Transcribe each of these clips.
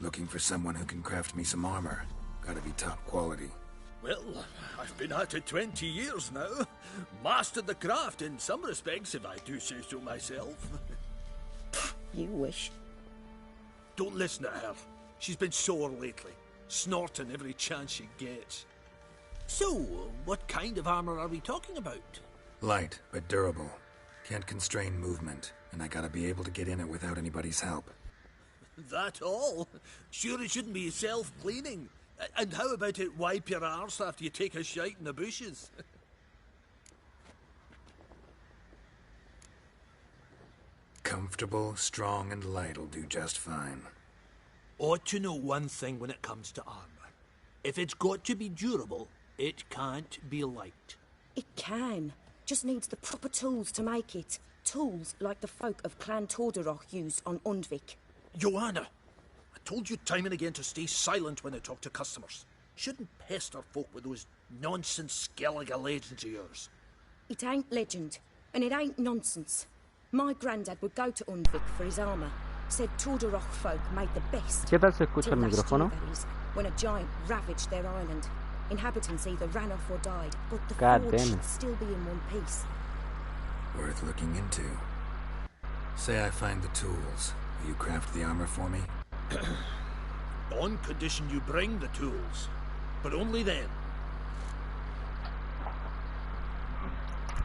Looking for someone who can craft me some armor. Gotta be top quality. Well, I've been at it 20 years now. Mastered the craft in some respects, if I do say so myself. You wish. Don't listen to her. She's been sore lately, snorting every chance she gets. So, what kind of armor are we talking about? Light, but durable. Can't constrain movement, and I gotta be able to get in it without anybody's help. That all? Sure it shouldn't be self-cleaning. And how about it wipe your arse after you take a shite in the bushes? Comfortable, strong, and light'll do just fine. Ought to know one thing when it comes to armor. If it's got to be durable, it can't be light. It can. Just needs the proper tools to make it. Tools like the folk of Clan Torderoch used on Undvik. Joanna, I told you time and again to stay silent when I talk to customers. Shouldn't pester folk with those nonsense Skellige legends of yours. It ain't legend, and it ain't nonsense. My granddad would go to Undvik for his armour. Said Torderoch folk made the best. ¿Qué tal se escucha el Till last micrófono? year, that is, when a giant ravaged their island. Inhabitants either ran off or died, but the God forge damn it. should still be in one piece. Worth looking into. Say I find the tools. Will you craft the armor for me? On condition you bring the tools. But only then.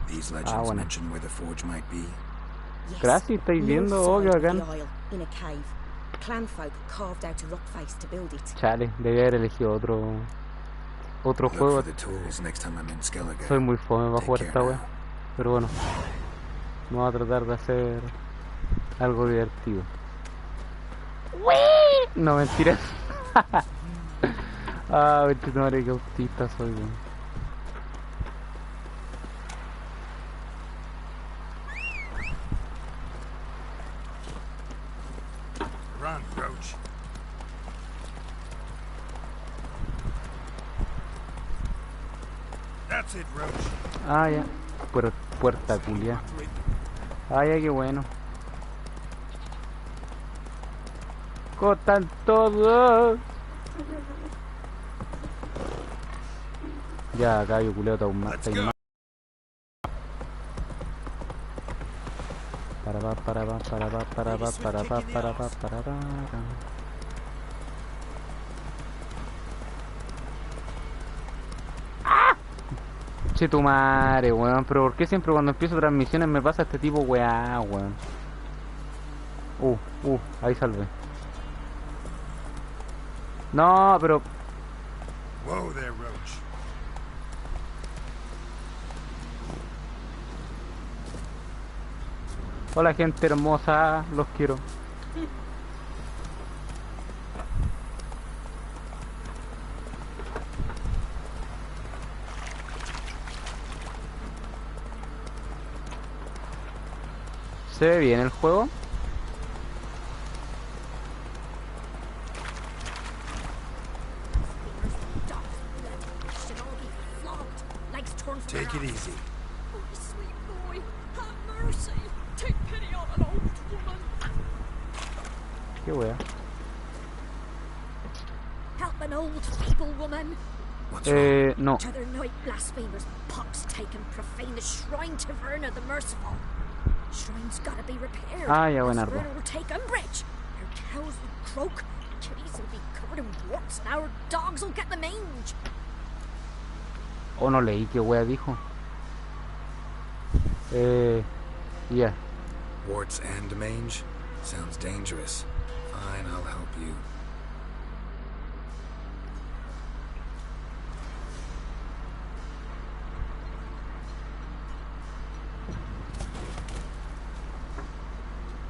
These legends mention where the forge might be. Yes, Gracias, estáis viendo, north obvio, side of acá. the isle, in a cave. Clan folk carved out a rock face to build it. Chale, debí haber elegido otro Look juego. for the tools next time I'm in Skellige. Soy muy fome para Take jugar care esta wea. now. Pero bueno, vamos a tratar de hacer algo divertido. No, mentiras. Ah, madre, qué autista soy, weón. Run, Roach. That's it, Roach. Ah, ya. Puerta culia. Ah, ya, qué bueno. Cortan todos. Ya, caballo culeo, está más. Para. Che tu madre, weón, pero ¿por qué siempre cuando empiezo transmisiones me pasa este tipo weá, weón? Ahí salvé. No, pero... Whoa there, Roach. Hola gente hermosa, los quiero. ¿Se ve bien el juego? Take it easy. Oh, sweet boy, have mercy. Take pity on an old woman. Qué wea. Help an old feeble woman. What's wrong? No. T'other night blasphemers, pox taken, profane the shrine to Verna the Merciful. Shrine's gotta be repaired. Ah, ya, buenardo. Verna will take umbrage. Our cows will croak, kitties will be covered in warts, and our dogs will get the mange. Oh, no leí qué wea dijo. Yeah. Warts and mange? Sounds dangerous. Fine, I'll help you.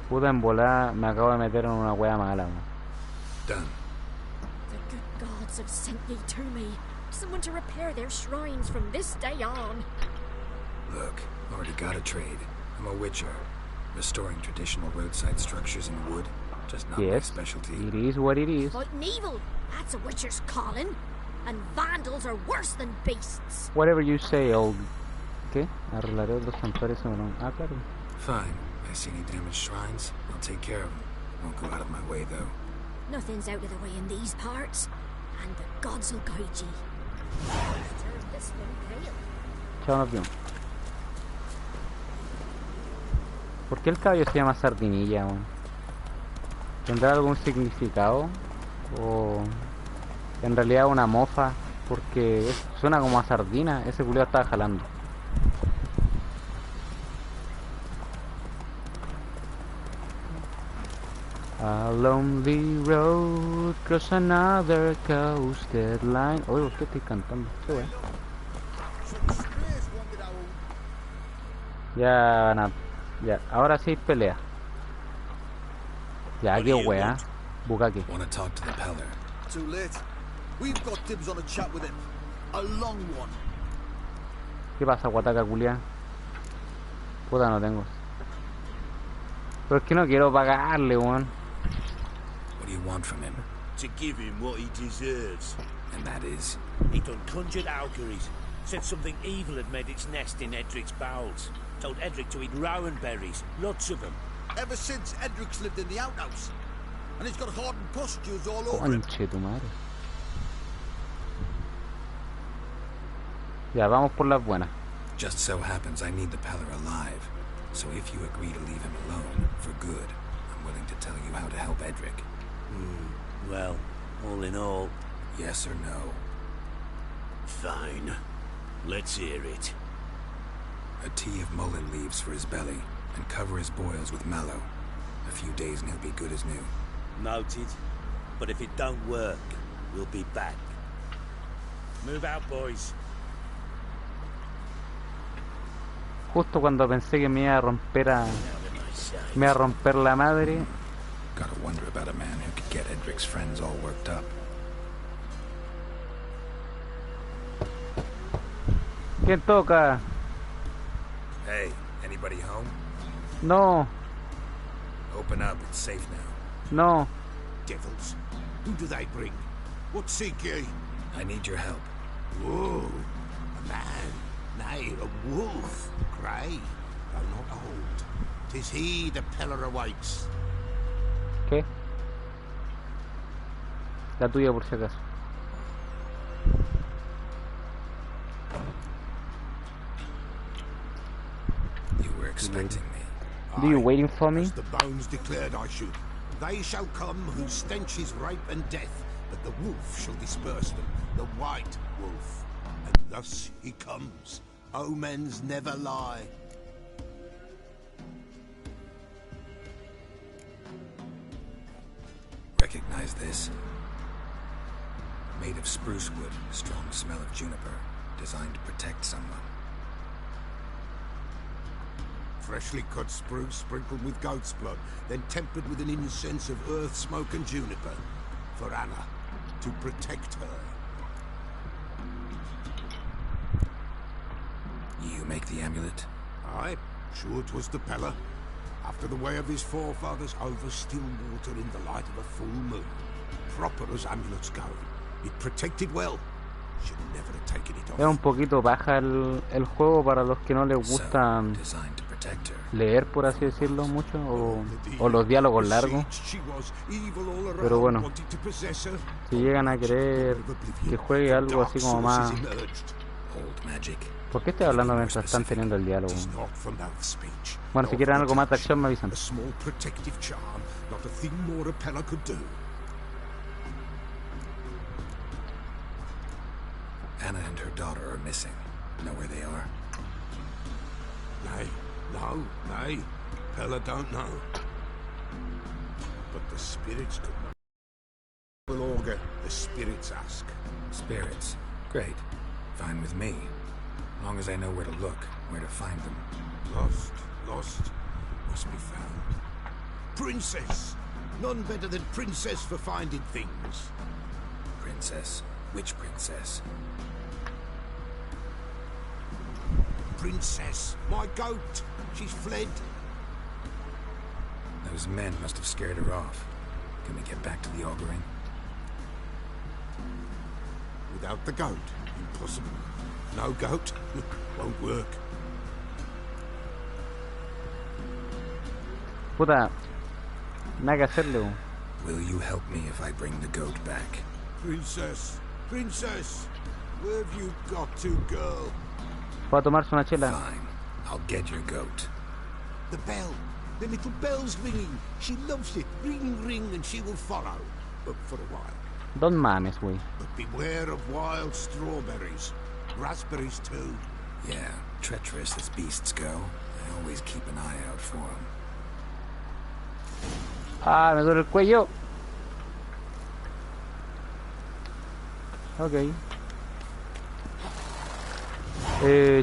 Puta en volada, me acabo de meter en una wea mala. Done. The good gods have sent ye to me. Someone to repair their shrines from this day on. Look, already got a trade. I'm a witcher. Restoring traditional roadside structures in wood. Just not my Yes, specialty. it is what it is. Fighting evil, that's a witcher's calling. And vandals are worse than beasts. Whatever you say, old... ¿Qué? Arreglaré los santuarios en Verón. Ah, claro. Fine. I see any damaged shrines, I'll take care of them. Won't go out of my way, though. Nothing's out of the way in these parts, and the gods will guide ye. Turn this one pale. Chao, nos vemos. ¿Por qué el caballo se llama sardinilla, weón? ¿Tendrá algún significado? ¿O en realidad una mofa? Porque suena como a sardina. Ese culiao estaba jalando. A lonely road cross another coasted line. Oye, ¿por qué estoy cantando? ¿Qué weón? Ya, ahora sí pelea. Ya, qué wea. Bukake. Want to talk to the Peller. Too late. We've got dibs on a chat with him. A long one. ¿Qué pasa, guataca culia? Puta, no tengo. Pero es que no quiero pagarle, weón. What do you want from him? To give him what he deserves. And that is? He done conjured auguries. Said something evil had made its nest in Edric's bowels. Told Edric to eat rowan berries. Lots of them. Ever since Edric's lived in the outhouse. And he's got hardened pustules all over him. Conche tu madre. Ya, vamos por las buenas. Just so happens I need the Peller alive. So if you agree to leave him alone, for good, I'm willing to tell you how to help Edric. Well, all in all, Yes or no? fine. Let's hear it. A tea of mullein leaves for his belly, and cover his boils with mallow. A few days and he'll be good as new. Noted. But if it don't work, we'll be back. Move out, boys. Justo cuando pensé que me iba a romper la madre. Gotta wonder about a man who could get Edric's friends all worked up. ¿Quién toca? Hey, anybody home? No, Open up, it's safe now. no. Devils. Who do they bring? What seek ye? I need your help. Whoa. A man. Nay, a wolf. Grey, though not old. 'Tis he the Peller awaits. ¿Qué? La tuya por si acaso. You were expecting me. Do you waiting for me? As the bones declared I should. They shall come whose stench is rape and death, but the wolf shall disperse them, the white wolf. And thus he comes. Omens never lie. Recognize this? Made of spruce wood, strong smell of juniper, designed to protect someone. Freshly cut spruce sprinkled with goat's blood, then tempered with an incense of earth, smoke and juniper. For Anna, to protect her. You make the amulet? Aye, sure 'twas the Peller. After the way of his forefathers, over still water in the light of a full moon. Proper as amulets go. It protected well. Should never have taken it off. Es un poquito baja el juego para los que no les gusta Designed to protect her. leer, por así decirlo, mucho, o los diálogos largos. Pero bueno, si llegan a querer que juegue algo así como más... Old magic. ¿Por qué estoy hablando mientras están teniendo el diálogo? Bueno, si quieren algo más de acción me avisan. A small protective charm, not a thing more a Peller could do. Anna and her daughter are missing. Know where they are? Nay, no, nay. Peller don't know. But the spirits could know. Will augur, the spirits ask. Spirits. Great. Fine with me. Long as I know where to look, where to find them. Lost, lost, must be found. Princess! None better than Princess for finding things. Princess? Which princess? Princess, my goat. She's fled. Those men must have scared her off. Can we get back to the auguring? Without the goat, impossible. No goat, won't work. Puta, nada que hacerle, weón. Will you help me if I bring the goat back? Princess, princess, where have you got to, girl? Fue a tomarse una chela. Fine. I'll get your goat. The bell. The little bell's ringing. She loves it. Ring, ring, and she will follow. But for a while. Don mames, güey. But beware of wild strawberries. Raspberries, too. Yeah, treacherous as beasts go. I always keep an eye out for them. Ah, me duele el cuello. Ok.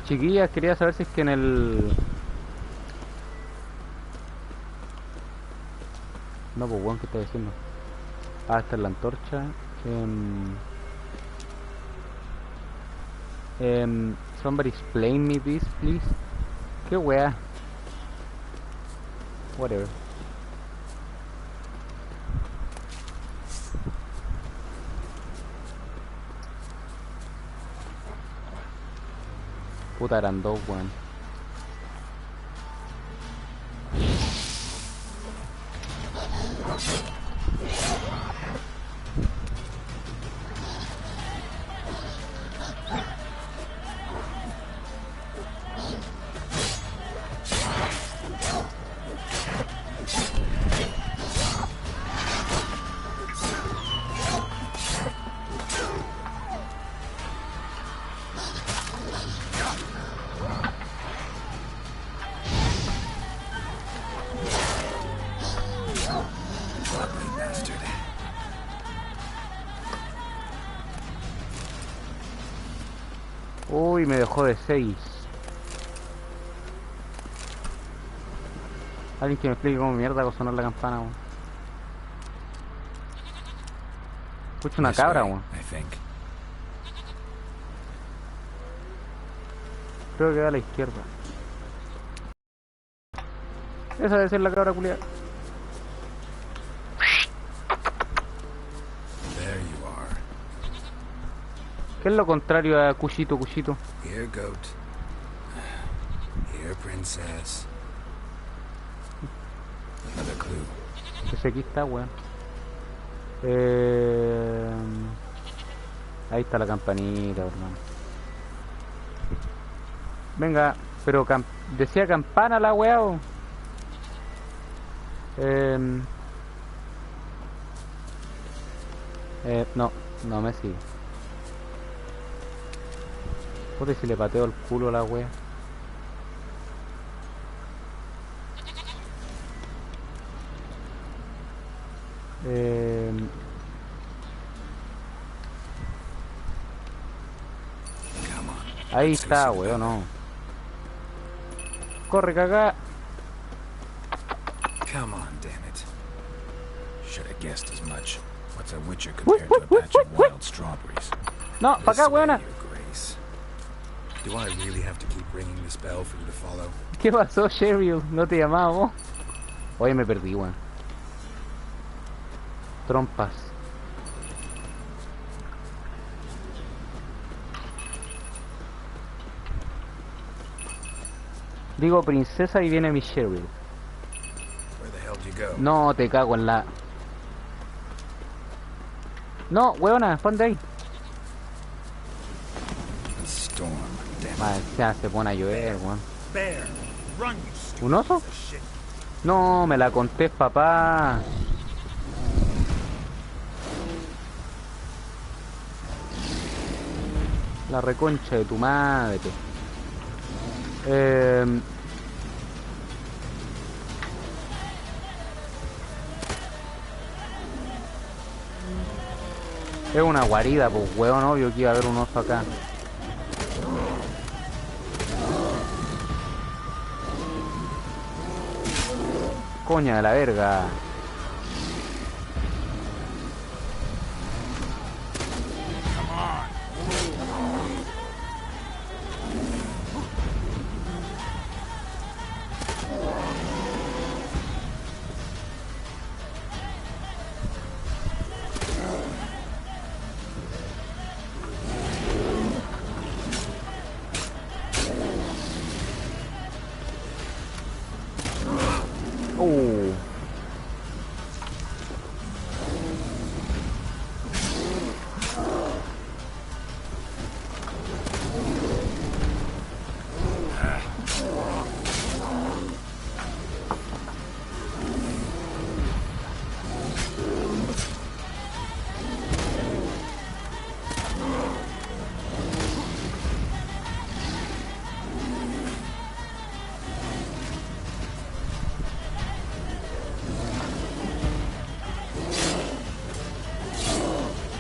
Chiquillas, quería saber si es que en el... No, pues bueno, ¿qué está diciendo? Ah, esta es la antorcha. Somebody explain me this, please. Qué wea. Whatever. Puta, eran dos, weón. Uy, me dejó de 6. Alguien que me explique cómo mierda va a sonar la campana, weón. Escucho una cabra, weón. Creo que va a la izquierda. Esa debe ser la cabra culiada. ¿Qué es lo contrario a cuchito, cuchito? Here, goat. Here, princess. Another clue. Ese aquí está, weón. Ahí está la campanita, hermano. Venga, pero decía campana la weá, o... no me sigue. Puta, si le pateo el culo a la wea. Ahí está, weón, no. Corre, caga. Come on, damn it. Should have guessed as much. What's a witcher compared to a patch of wild strawberries? No, pa' acá, weona. Do I really have to keep ringing this bell for you to follow? ¿Qué pasó, Cheryl? ¿No te llamaba vos? Oye, me perdí, weón. Trompas. Digo princesa y viene mi Cheryl. Where the hell did you go? No, te cago en la... No, weona, ponte ahí. Madre, se pone a llover, weón. ¿Un oso? No, me la conté, papá. La reconcha de tu madre. Es una guarida, pues, weón, obvio que iba a haber un oso acá. Coña de la verga.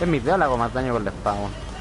En mis dedos le hago más daño con la espada, weón.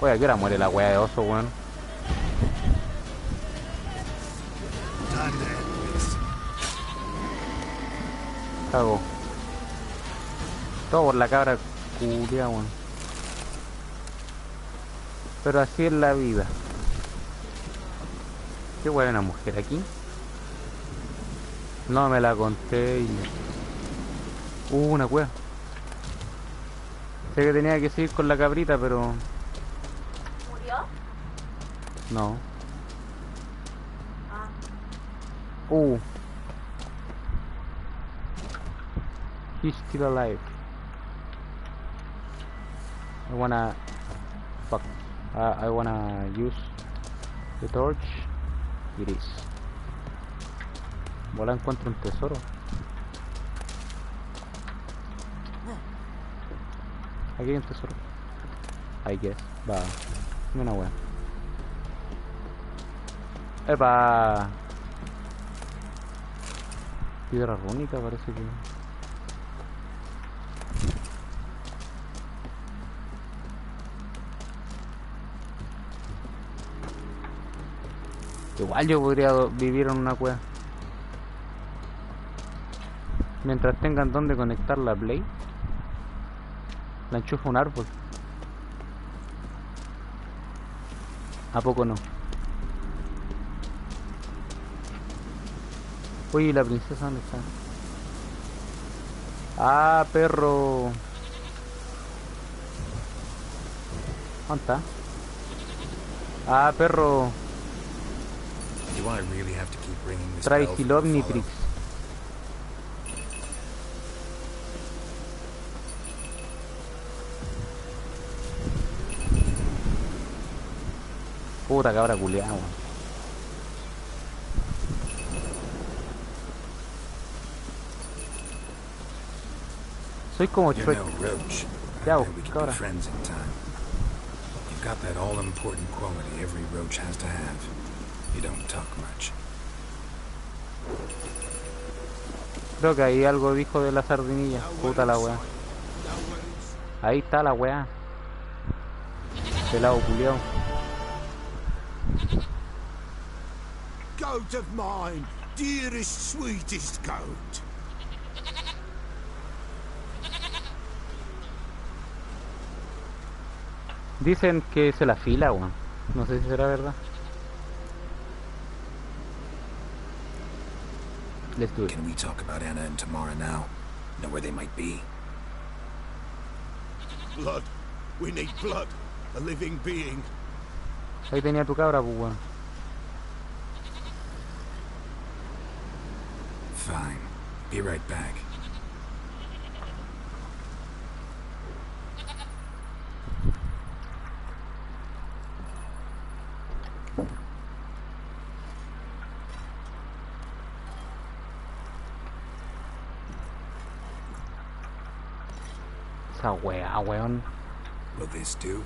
Oye, ¿a qué hora muere la wea de oso, weón? Cago. Todo por la cabra culia, weón. Pero así es la vida. ¿Qué wea, una mujer aquí? No me la conté y... una wea. Sé que tenía que seguir con la cabrita, pero... ¿Murió? no. Ah. He's still alive. I wanna... fuck. I wanna use the torch. It is. Bola, encuentro un tesoro. Aquí hay un tesoro. I guess. Va. Una wea. ¡Epa! Piedra rúnica parece que... igual yo podría vivir en una cueva. Mientras tengan donde conectar la Play, la enchufa a un árbol. ¿A poco no? Uy, ¿la princesa dónde está? Ah, perro. ¿Dónde está? Ah, perro. Do I really have to keep bringing this Trae bell from Omnitrix. Puta cabra culiada, weón. Soy como You're Shrek. no roach. Ya, I bet we can cabra. be friends in time. You've got that all-important quality every roach has to have. You don't talk much. Creo que ahí algo dijo de la sardinilla. Puta la weá. Ahí está la weá. Pelado culiao. Goat of mine, dearest, sweetest goat. Dicen que se la fila, weón. No sé si será verdad. Let's do it. Can we talk about Anna and Tamara now? Know where they might be? Blood. We need blood. A living being. Ahí tenía tu cabra, pues weón. Fine. Be right back. Esa weá, weón. Will this do?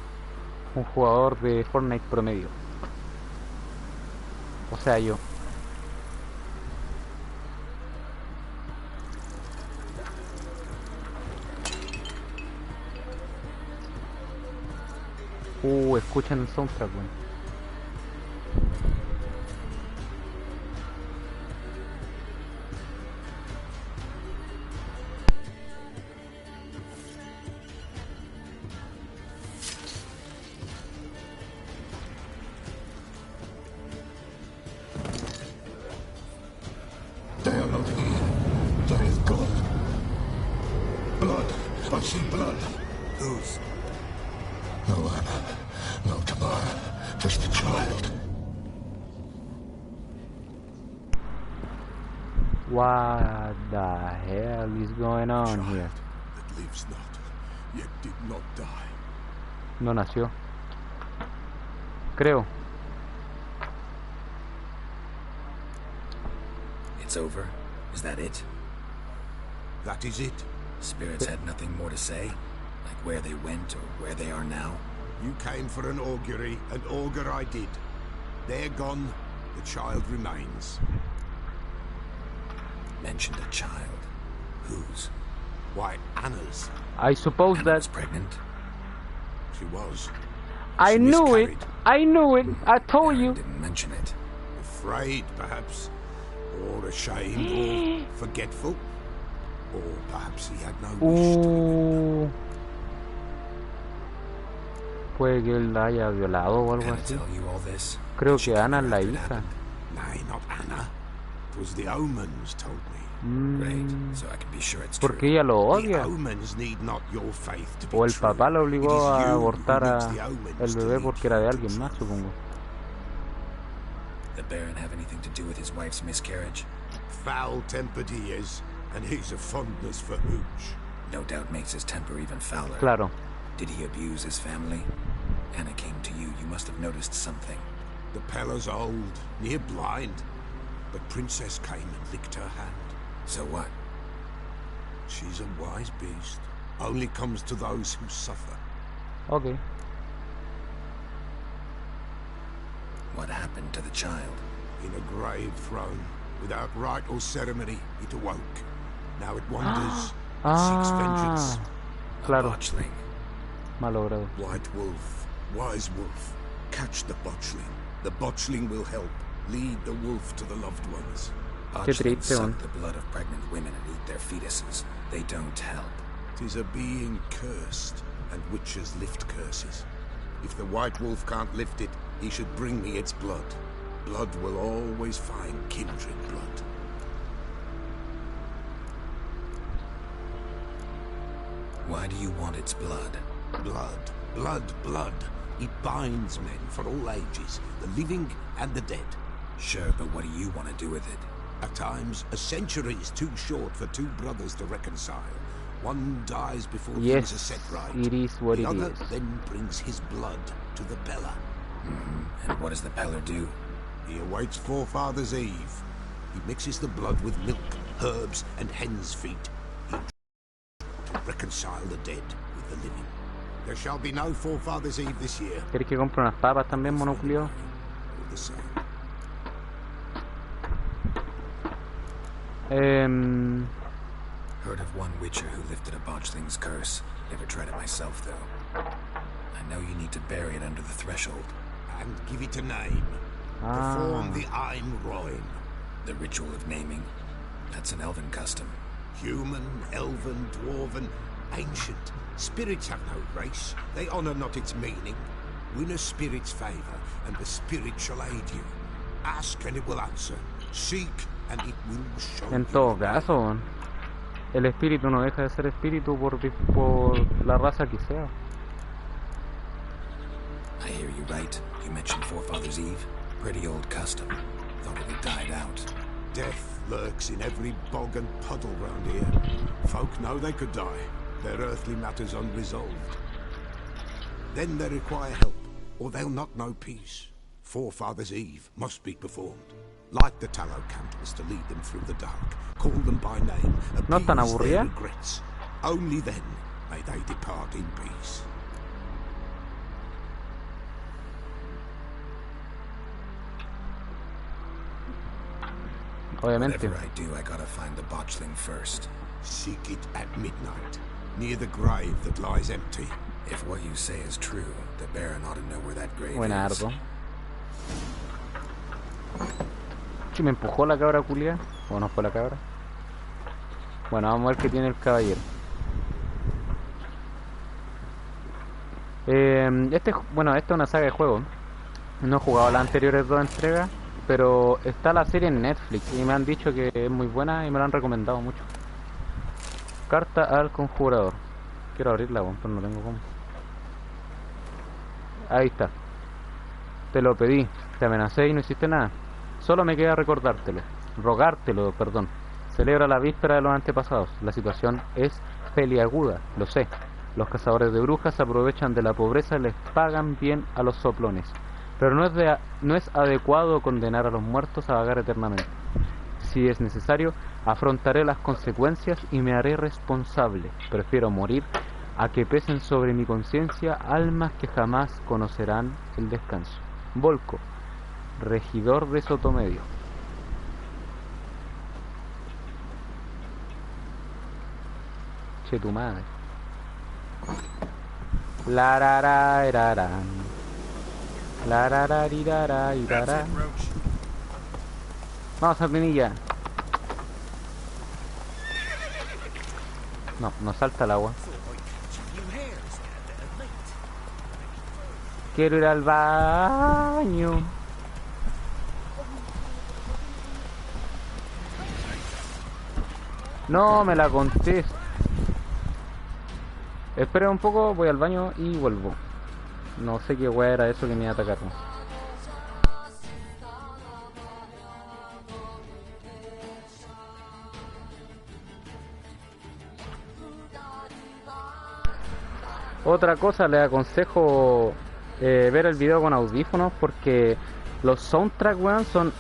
Un jugador de Fortnite promedio. O sea, yo. Escuchen el soundtrack, weón. They are not here. There is God. Blood. I see blood. Whose? No Anna. No Tamara. Just a child. What the hell is going on here? That lives not. yet did not die. No nació. Creo. It's over? Is that it? That is it. Spirits had nothing more to say? Like where they went or where they are now? You came for an augury, an augur I did. They're gone, the child remains. Mentioned a child. Whose? Why, Anna's. I suppose Anna that... was pregnant? She was. I She knew it! miscarried. I knew it! I told Aaron you! didn't mention it. Afraid, perhaps. Or ashamed, or forgetful. Or perhaps he had no wish to. Puede que él la haya violado o algo Anna así. tell you all this? Creo Did she que come Ana es here la after it hija. happened? Nay, not Anna. It was the omens told me. Great, so I can be sure it's Porque true. ella lo The odia. omens need not your faith to be O el true. papá lo It obligó is a you abortar who a makes the omens el to bebé lead porque era de you to alguien más, truth. supongo. The Baron have anything to do with his wife's miscarriage? Foul-tempered he is, and he's a fondness for hooch. No doubt makes his temper even fouler. Claro. Did he abuse his family? Anna came to you. You must have noticed something. The Pella's old, near blind, but Princess came and licked her hand. So what? She's a wise beast. Only comes to those who suffer. Ok. What happened to the child? In a grave thrown. Without rite or ceremony, it awoke. Now it wanders, it seeks vengeance. Claro. A botchling. Malogrado. White wolf, wise wolf. Catch the botchling. The botchling will help. Lead the wolf to the loved ones. Qué Botchlings triste, suck the blood of pregnant women and eat their fetuses. They don't help. 'Tis a being cursed, and witches lift curses. If the white wolf can't lift it, he should bring me its blood. Blood will always find kindred blood. Why do you want its blood? Blood, blood, blood. It binds men for all ages, the living and the dead. Sure, but what do you want to do with it? At times, a century is too short for two brothers to reconcile. One dies before Yes, things are set right. it is what the it other is. then brings his blood to the Pella. And what does the Peller do? He awaits Forefathers' Eve. He mixes the blood with milk, herbs, and hen's feet. He to reconcile the dead with the living. There shall be no Forefathers' Eve this year. ¿Quieres que compre unas papas también, monoculio? All the same. Heard of one witcher who lifted a botchling's curse. Never tried it myself, though. I know you need to bury it under the threshold. And give it a name. Perform the Ein Roin. The ritual of naming. That's an elven custom. Human, elven, dwarven, ancient. Spirits have no race. They honor not its meaning. Win a spirit's favor, and the spirit shall aid you. Ask, and it will answer. Seek, and it will show En you. todo caso, el espíritu no deja de ser espíritu por la raza que sea. I hear you right. You mentioned Forefathers' Eve. Pretty old custom. Thought it had died out. Death lurks in every bog and puddle round here. Folk know they could die, their earthly matters unresolved. Then they require help, or they'll not know peace. Forefathers' Eve must be performed. Light the tallow candles to lead them through the dark. Call them by name. ¿No es tan Appease their aburrida? regrets. Only then may they depart in peace. Obviamente. Whatever I do, I gotta find the botchling first. Seek it at midnight, near the grave that lies empty. If what you say is true, the Baron ought to know where that grave is. Buenardo. Si me empujó la cabra culia. ¿O no fue la cabra? Bueno, vamos a ver qué tiene el caballero. Bueno, esta es una saga de juegos. No he jugado las anteriores dos entregas, pero está la serie en Netflix y me han dicho que es muy buena y me la han recomendado mucho. Carta al conjurador. Quiero abrirla, pero no tengo cómo. Ahí está. Te lo pedí, te amenacé y no hiciste nada. Solo me queda rogártelo, perdón. Celebra la víspera de los antepasados. La situación es peliaguda, lo sé. Los cazadores de brujas se aprovechan de la pobreza y les pagan bien a los soplones. Pero no es adecuado condenar a los muertos a vagar eternamente. Si es necesario, afrontaré las consecuencias y me haré responsable. Prefiero morir a que pesen sobre mi conciencia almas que jamás conocerán el descanso. Volco, regidor de Sotomedio. Che tu madre. La ra ra ra ra. La ra ra ri ra ra ri ra ra. Vamos, Sardinilla. No, no salta el agua. Quiero ir al baño. No me la contesto. Espera un poco, voy al baño y vuelvo. No sé qué weá era eso que me iba a atacar. Otra cosa, les aconsejo ver el video con audífonos porque los soundtracks, weón, son...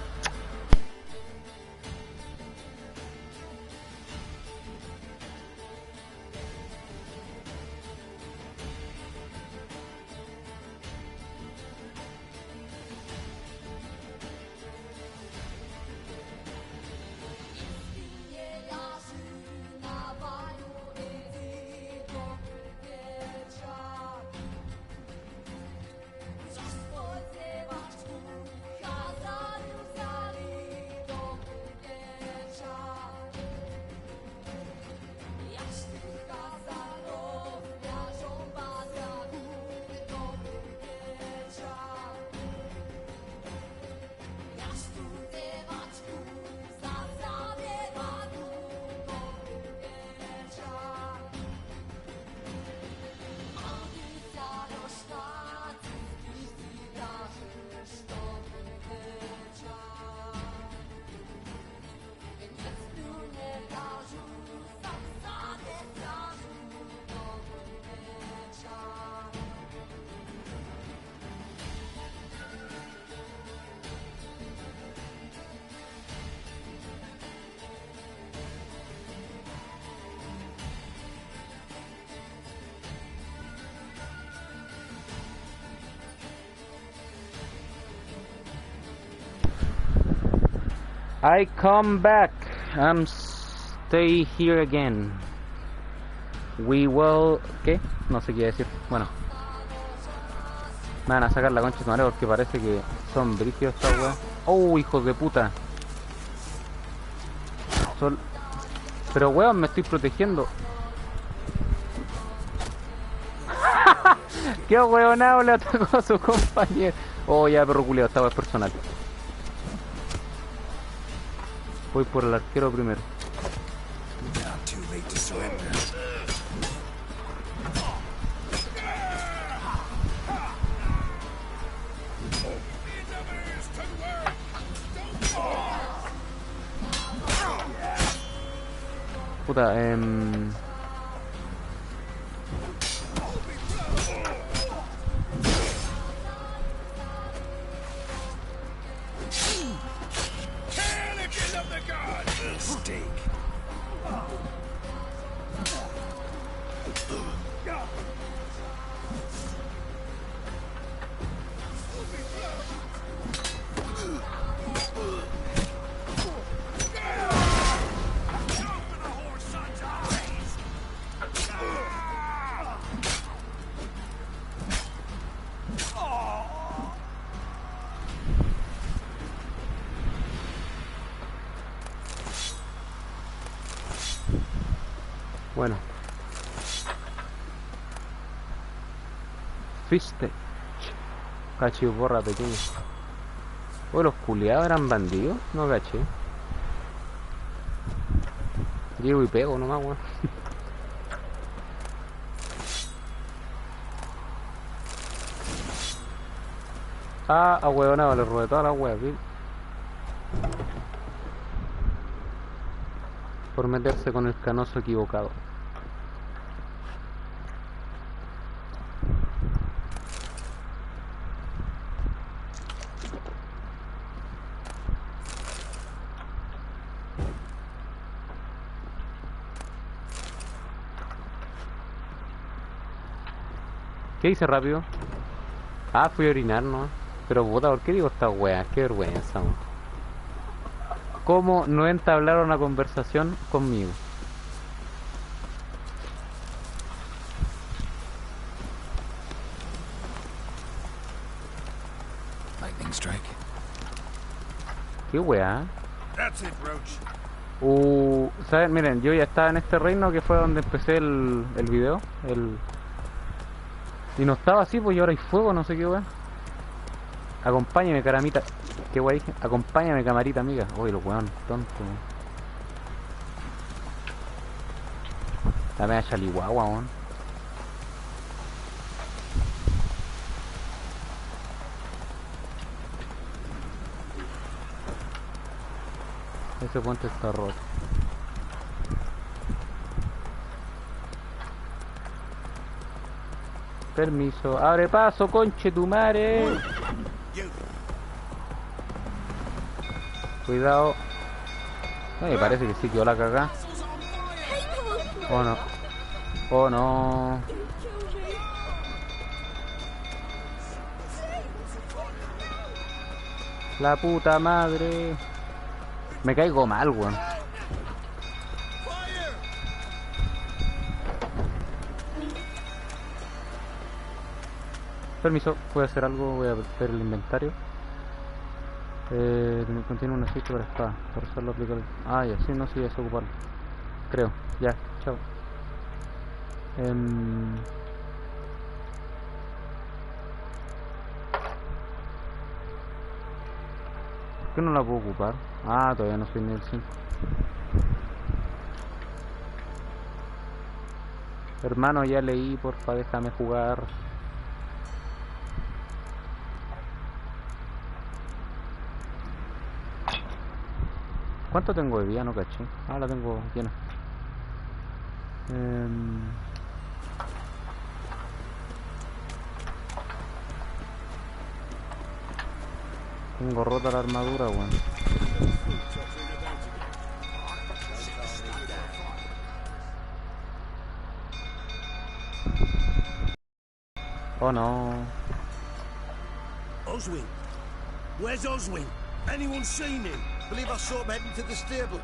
I come back. I'm stay here again. We will... ¿Qué? No sé qué decir. Bueno. Me van a sacar la concha de madre porque parece que son brígidos esta weá. Oh, hijos de puta. Pero weón, me estoy protegiendo. Qué weonado le atacó a su compañero. Oh, ya, perro culiao, esta weá es personal. Voy por el arquero primero. Puta, bueno. Fiste. Cachiborra pequeña. Oh, los culiados eran bandidos. No caché. Llego y pego nomás, weón. Ah, a huevonado, le robé toda la hueá, ¿sí? Por meterse con el canoso equivocado. ¿Qué hice rápido? Ah, fui a orinar, ¿no? Pero puta, ¿por qué digo esta wea? Qué vergüenza, man. ¿Cómo no entablar una conversación conmigo? Lightning strike. ¿Qué wea? That's it, Roach. ¿Saben? Miren, yo ya estaba en este reino que fue donde empecé el video. Y no estaba así, pues y ahora hay fuego, no sé qué wea. Acompáñame, caramita. ¿Qué wea dije? Acompáñame, camarita amiga. Uy, los weón, tonto. Dame a chalihuahua, weón. Ese puente está roto. Permiso. Abre paso, conche tu madre. Cuidado. Me parece que sí quedó la cagá. Oh no. Oh no. La puta madre. Me caigo mal, weón. Permiso, voy a hacer algo, voy a ver el inventario. Contiene un aceite para espada. Para usarlo aplicar. Ah, ya, sí, no, sí, es ocuparlo. Creo, ya, chao. ¿Por qué no la puedo ocupar? Ah, todavía no soy nivel 5. Hermano, ya leí, porfa, déjame jugar. ¿Cuánto tengo de vida? No caché. Ah, la tengo llena. Tengo rota la armadura, weón. Oh no. Oswin? Where's Oswin? Anyone seen him? Believe I saw him heading to the stable.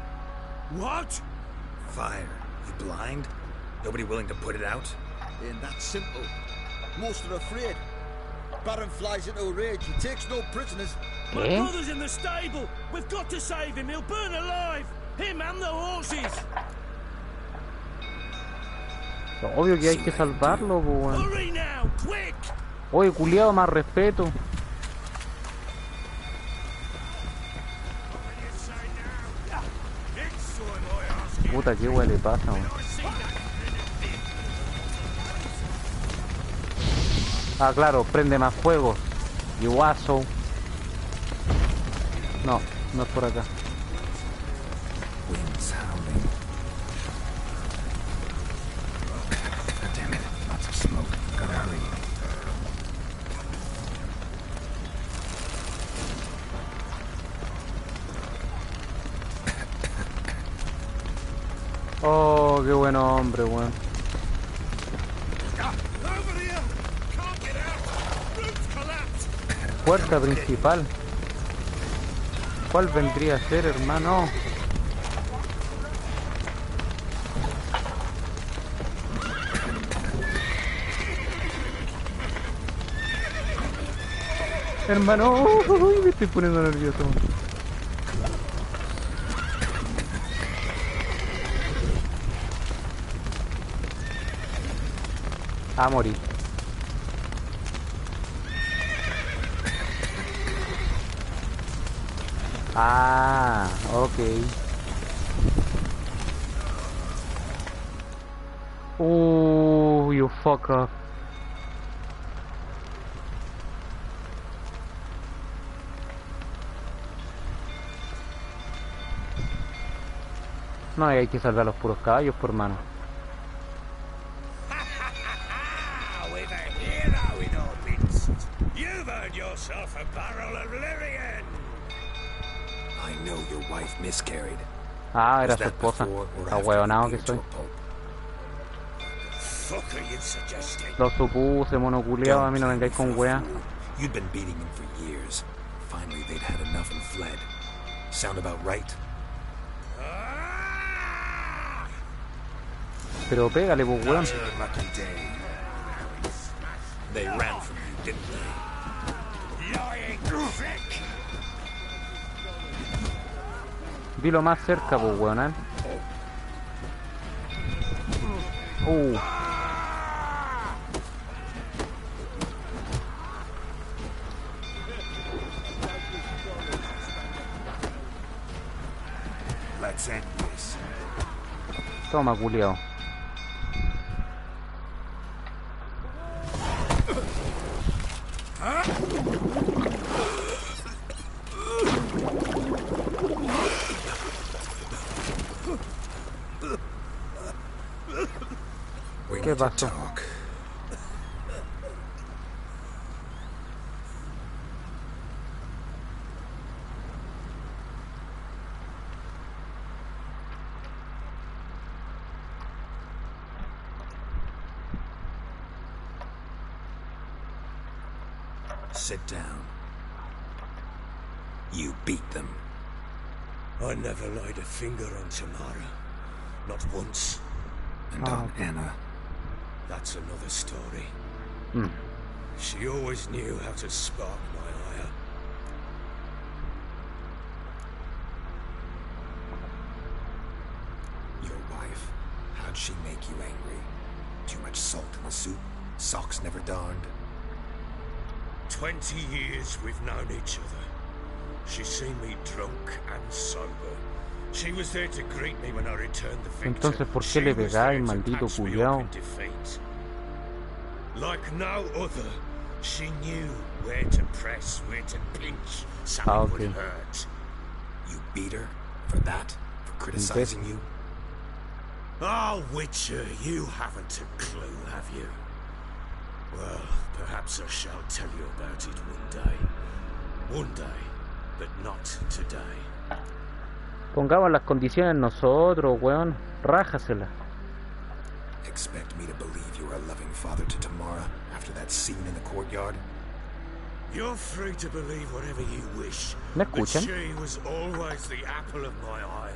What? Fire. You blind? Nobody willing to put it out? Ain't that simple. Most are afraid. Baron flies into a rage. He takes no prisoners. My ¿Qué? brother's in the stable. We've got to save him. He'll burn alive. Him and the horses. Obvio que hay que salvarlo, po, weón. Hurry now, quick! Oye, culiado, más respeto. Puta, qué weón le pasa, weón. Ah, claro, prende más fuego. Y guaso. No, no es por acá. Winds howling. God damn it. Lots of smoke. Gotta hurry. Oh, qué buen hombre, weón. Over here! Can't get out! Roof's collapsed! Puerta principal. ¿Cuál vendría a ser, hermano? Hermano, uy, me estoy poniendo nervioso. A morir. Ah, ok. You fuck up. No, hay que salvar a los puros caballos, por mano. With a hero in our midst. You've earned yourself a barrel of Lyrian. I know your wife miscarried. Ah, era Was su that esposa. before or Está after huevonado you que beat her soy. to a pulp? fuck are you suggesting? Lo supuse, monoculeado, a mí no Don't vengáis play me con for a wea. fool. You'd been beating him for years. Finally, they'd had enough and fled. Sound about right? Pero pégale, pues, weón. Not your lucky day. They ran from you, didn't they? Lying prick! Dilo más cerca, pues, weón, ¿eh? Let's end this. Toma, culiao. We ¿Qué need to pasó? talk. Sit down. You beat them. I never laid a finger on Tamara. Not once. And on Anna. That's another story. Hmm. She always knew how to spark my ire. Your wife. How'd she make you angry? Too much salt in the soup? Socks never darned? 20 years we've known each other. She's seen me drunk and sober. She was there to greet me when I returned the victim. Entonces, ¿por qué le pegáis, maldito culiao? Like no other, she knew where to press, where to pinch. Something would hurt. You beat her? For that? For criticizing you? Oh, Witcher, you haven't a clue, have you? Well, perhaps I shall tell you about it one day. One day, but not today. Pongamos las condiciones nosotros, weón. Rájasela. Expect me to believe you're a loving father to Tamara after that scene in the courtyard? You're free to believe whatever you wish. ¿Me But escuchan? she was always the apple of my eye.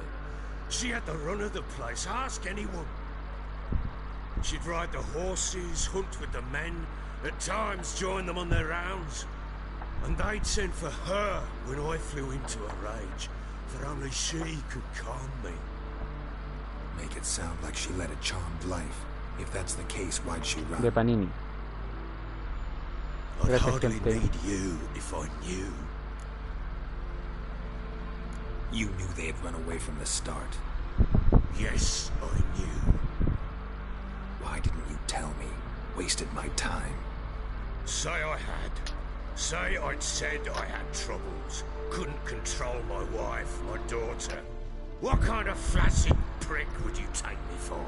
She had the run of the place. Ask anyone. She'd ride the horses, hunt with the men, at times join them on their rounds. And they'd send for her when I flew into a rage, for only she could calm me. Make it sound like she led a charmed life. If that's the case, why'd she run? De Panini. I'd Gracias, hardly gente. need you if I knew. You knew they had run away from the start. Yes, I knew. Why didn't you tell me? Wasted my time. Say I had. Say I'd said I had troubles. Couldn't control my wife, my daughter. What kind of flaccid prick would you take me for?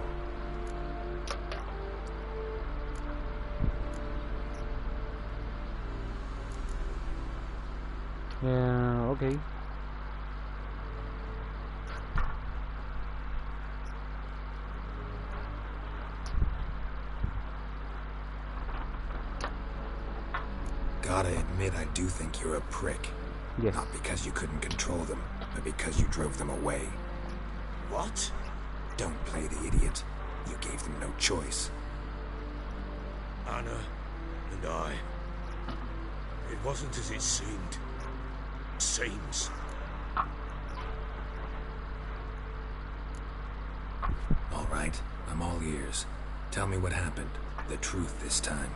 Okay. Gotta admit, I do think you're a prick. Yes. Not because you couldn't control them, but because you drove them away. What? Don't play the idiot. You gave them no choice. Anna and I. It wasn't as it seemed. Seems. All right, I'm all ears. Tell me what happened. The truth this time.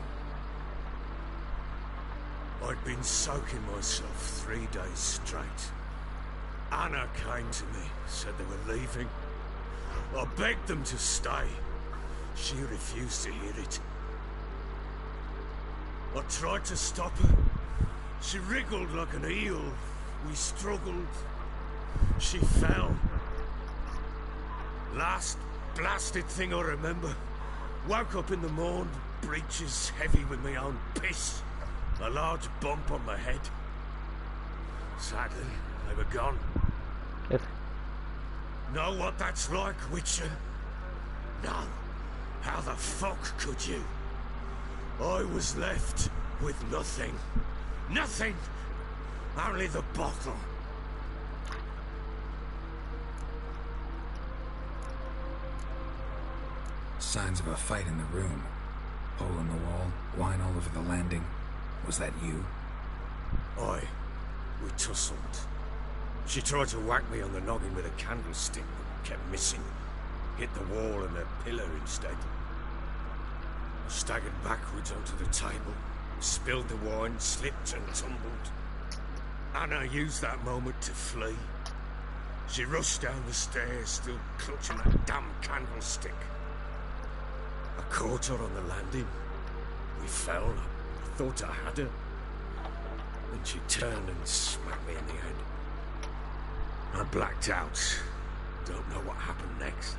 I'd been soaking myself 3 days straight. Anna came to me, said they were leaving. I begged them to stay. She refused to hear it. I tried to stop her. She wriggled like an eel. We struggled. She fell. Last blasted thing I remember. Woke up in the morn, breeches heavy with my own piss. A large bump on my head. Sadly, they were gone. F. Know what that's like, Witcher? No. How the fuck could you? I was left with nothing. Nothing! Only the bottle. Signs of a fight in the room. Hole in the wall, wine all over the landing. Was that you? We tussled. She tried to whack me on the noggin with a candlestick, but kept missing. Hit the wall and a pillar instead. I staggered backwards onto the table, spilled the wine, slipped and tumbled. Anna used that moment to flee. She rushed down the stairs, still clutching that damn candlestick. I caught her on the landing. We fell. I thought I had her. Then she turned and smacked me in the head. I blacked out. Don't know what happened next.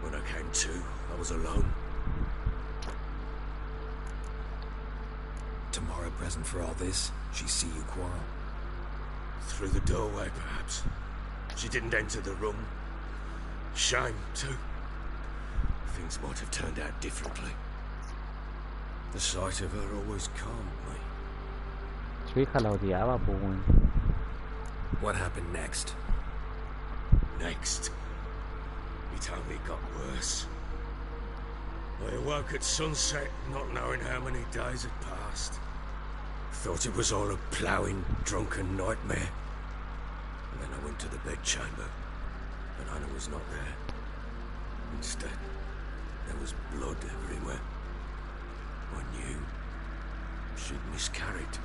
When I came to, I was alone. Tamara present for all this? She see you quarrel? Through the doorway, perhaps. She didn't enter the room. Shame, too. Things might have turned out differently. The sight of her always calmed me. Su hija la odiaba, pues, weón. What happened next? Next, it only got worse. I awoke at sunset, not knowing how many days had passed. Thought it was all a ploughing, drunken nightmare. And then I went to the bedchamber, and Anna was not there. Instead, there was blood everywhere. I knew she'd miscarried.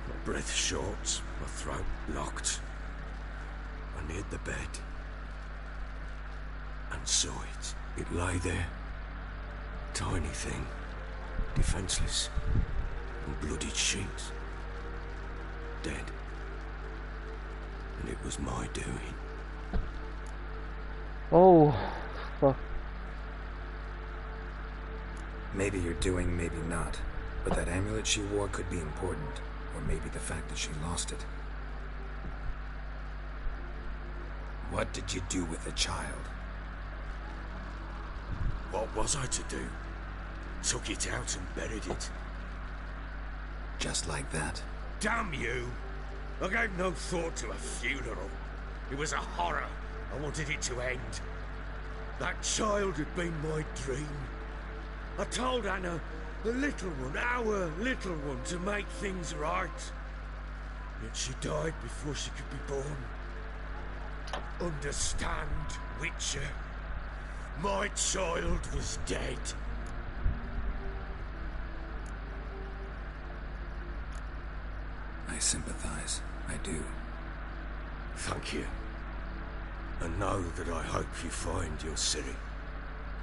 My breath short, my throat locked. I neared the bed and saw it. It lay there, tiny thing, defenseless, in bloodied sheets, dead. And it was my doing. Oh, fuck. Maybe you're doing, maybe not. But that amulet she wore could be important. Or maybe the fact that she lost it. What did you do with the child? What was I to do? Took it out and buried it. Just like that? Damn you! I gave no thought to a funeral. It was a horror. I wanted it to end. That child had been my dream. I told Anna, the little one, our little one, to make things right. Yet she died before she could be born. Understand, Witcher? My child was dead. I sympathize. I do. Thank you. And know that I hope you find your Ciri.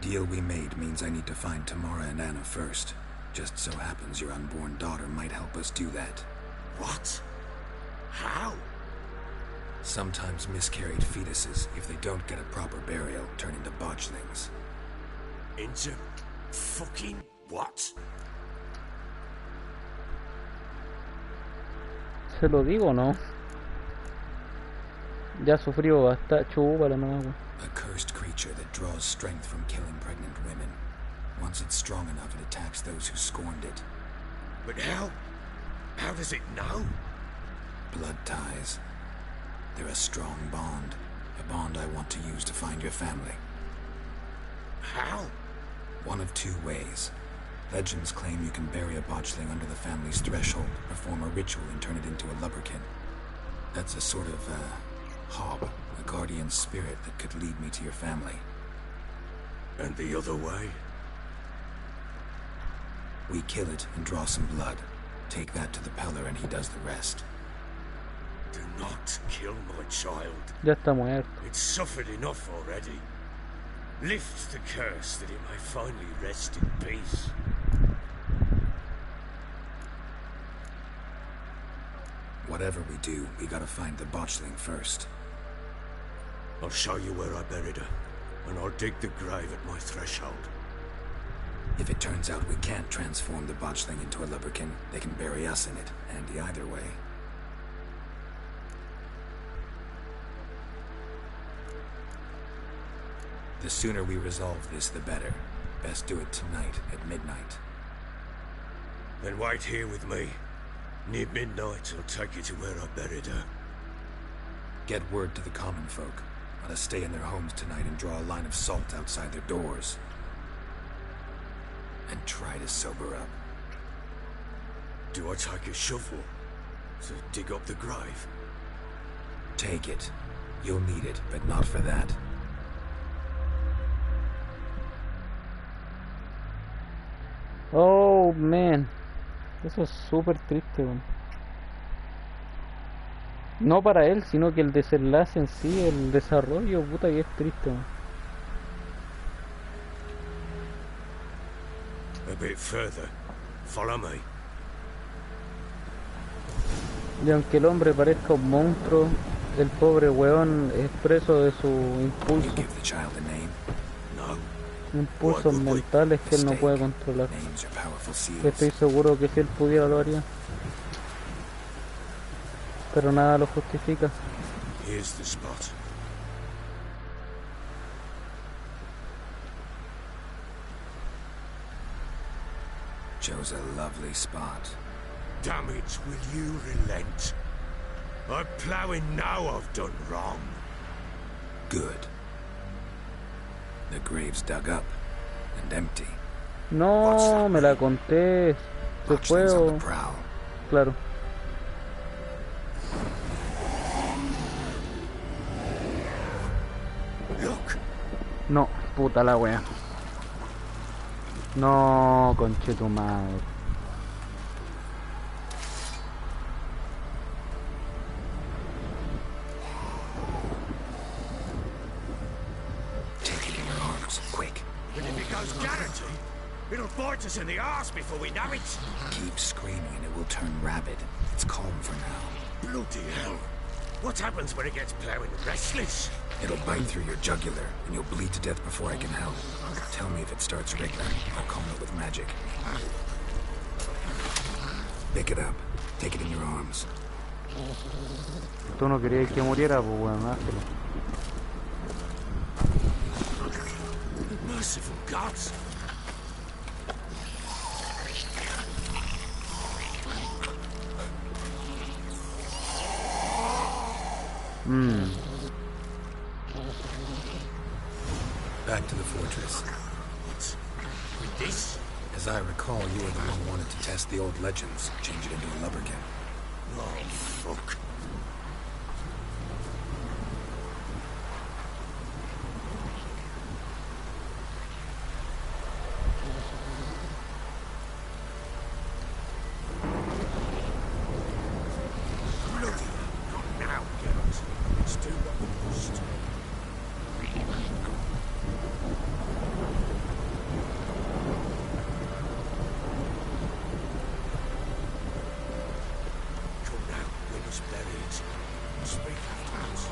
Deal we made means I need to find Tamara and Anna first. Just so happens your unborn daughter might help us do that. What? How? Sometimes miscarried fetuses, if they don't get a proper burial, turn into botchlings. Into fucking what? Se lo digo, ¿no? Ya sufrió bastante. Chúpala nomás, weón. A cursed creature that draws strength from killing pregnant women. Once it's strong enough, it attacks those who scorned it. But how? How does it know? Blood ties. They're a strong bond. A bond I want to use to find your family. How? One of two ways. Legends claim you can bury a botchling under the family's threshold, perform a ritual and turn it into a lubberkin. That's a sort of, hob, a guardian spirit that could lead me to your family. And the other way? We kill it and draw some blood. Take that to the Peller and he does the rest. Do not kill my child. Ya está muerto. It's suffered enough already. Lift the curse that it may finally rest in peace. Whatever we do, we gotta find the botchling first. I'll show you where I buried her, and I'll dig the grave at my threshold. If it turns out we can't transform the botchling into a lubberkin, they can bury us in it, handy either way. The sooner we resolve this, the better. Best do it tonight at midnight. Then wait here with me. Near midnight, I'll take you to where I buried her. Get word to the common folk. Let us stay in their homes tonight and draw a line of salt outside their doors. And try to sober up. Do I take a shovel to dig up the grave? Take it. You'll need it, but not for that. Oh, man. Eso es súper triste, weón. No para él, sino que el desenlace en sí, el desarrollo, puta que es triste, weón. A bit further. Follow me. Y aunque el hombre parezca un monstruo, el pobre weón es preso de su impulso. You give the child a name. No. Impulsos mentales que él no puede controlar. Names are powerful seals. Estoy seguro que si él pudiera lo haría. Pero nada lo justifica. Here's the spot. Chose a lovely spot. Damn it, will you relent? I'm ploughing now I've done wrong. Good. The grave's dug up and empty. No, me la conté. Se Watchlings on puedo. the prowl. Claro. Look, No, puta la wea. No, conche tu madre. Take it in your arms, quick. and if it goes guaranteed, it'll bite us in the arse before we know it. Keep screaming and it will turn rabid. It's calm for now. Bloody hell. What happens when it gets ploughing restless? It'll bite through your jugular, and you'll bleed to death before I can help. Tell me if it starts wriggling. I'll calm it with magic. Pick it up. Take it in your arms. Tú no querías que muriera, pues weón, hazlo. Merciful gods. Back to the fortress. What? With this? As I recall, you were the one who wanted to test the old legends, change it into a lubberkin. Oh, fuck. Bloody hell. Now, girls. Let's do what we must. Come now, we must bury it. Speak afterwards.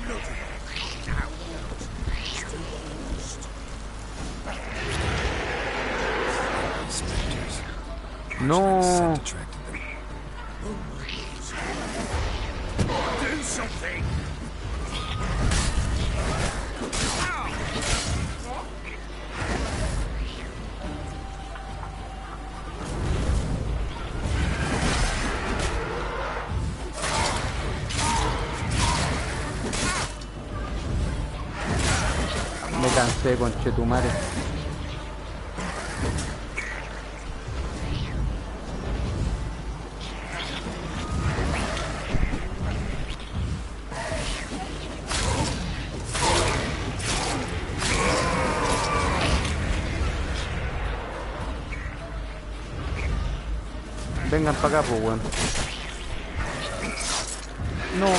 Bloody hell. Now, girls. Let's do what we must. Spectres. No. Scent attracted them. Oh my God. Do something! Me cansé, conchetumare. Vengan para acá, pues, weón. No.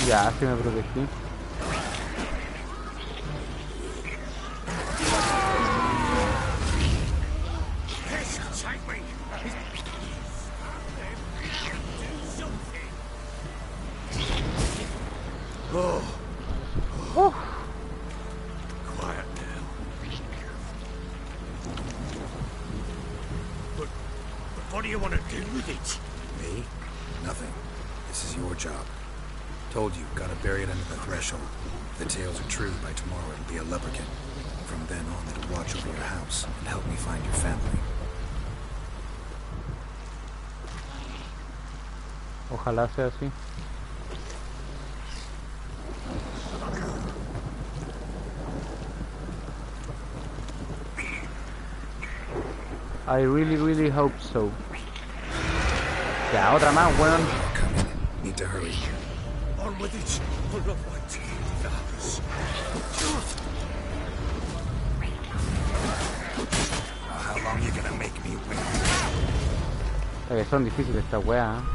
Ya, sí me protegí. Quiet now. But what do you want to do with it? Me? Nothing. This is your job. Told you, gotta bury it under the threshold. If the tales are true, by tomorrow it'll be a lubberkin. From then on, it'll watch over your house and help me find your family. Ojalá sea así. I really hope so. Ya, otra más, weón. Come in. Need to hurry. On with it. I'll not wait till the hours. How long you gonna make me wait? Son difíciles estas weas, ¿eh?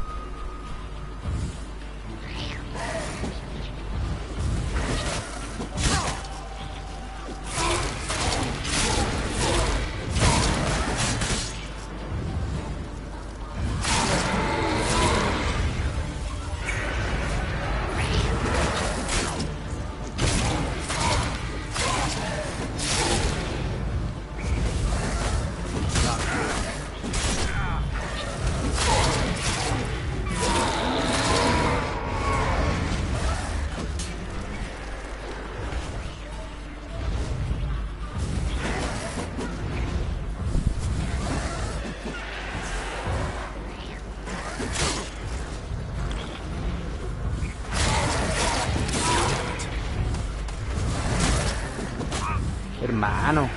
Hermano.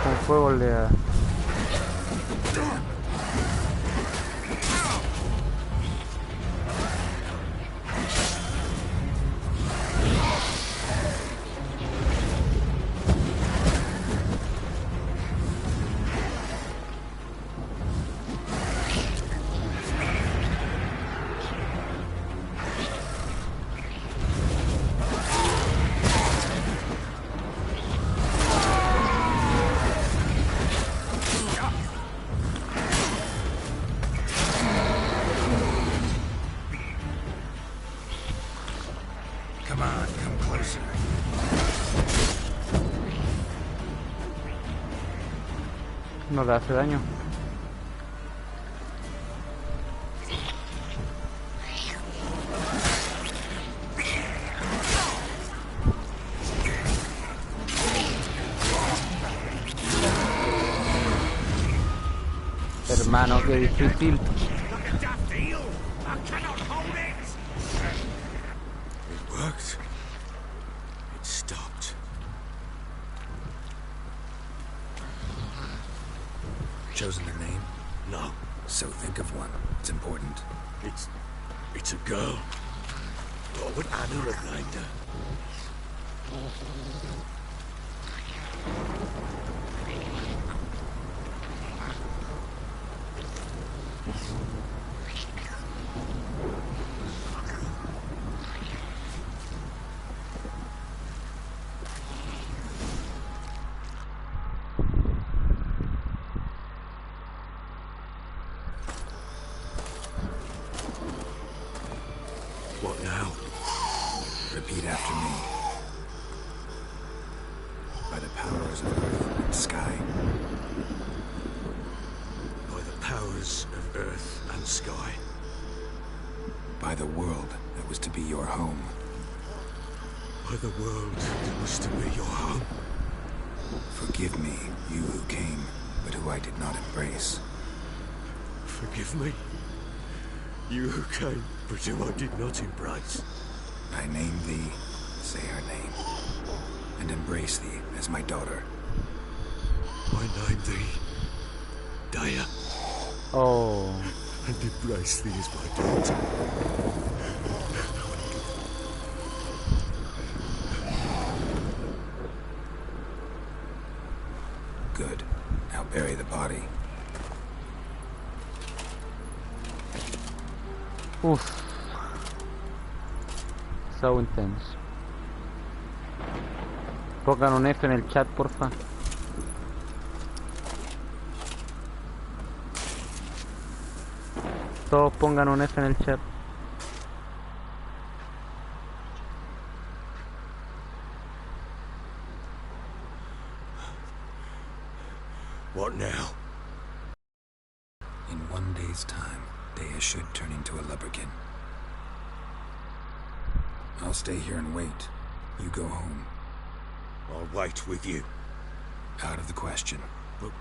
Con fuego le da. Come on, come closer. No le hace daño. Hermano, qué difícil. Worked. It stopped. Chosen a name? No, So think of one. It's important. it's a girl. What would Anna have named her? What now? Repeat after me. By the powers of earth and sky. By the powers of earth and sky. By the world that was to be your home. By the world that was to be your home. Forgive me, you who came, but who I did not embrace. Forgive me. You who came, but who I did not embrace. I name thee, say her name, and embrace thee as my daughter. I name thee Daya, Oh. and embrace thee as my daughter. Bury the body. Uf. So intense. Pongan un F en el chat, porfa. Todos pongan un F en el chat. What now? In 1 day's time, Dea should turn into a lubberkin. I'll stay here and wait. You go home. I'll wait with you. Out of the question. But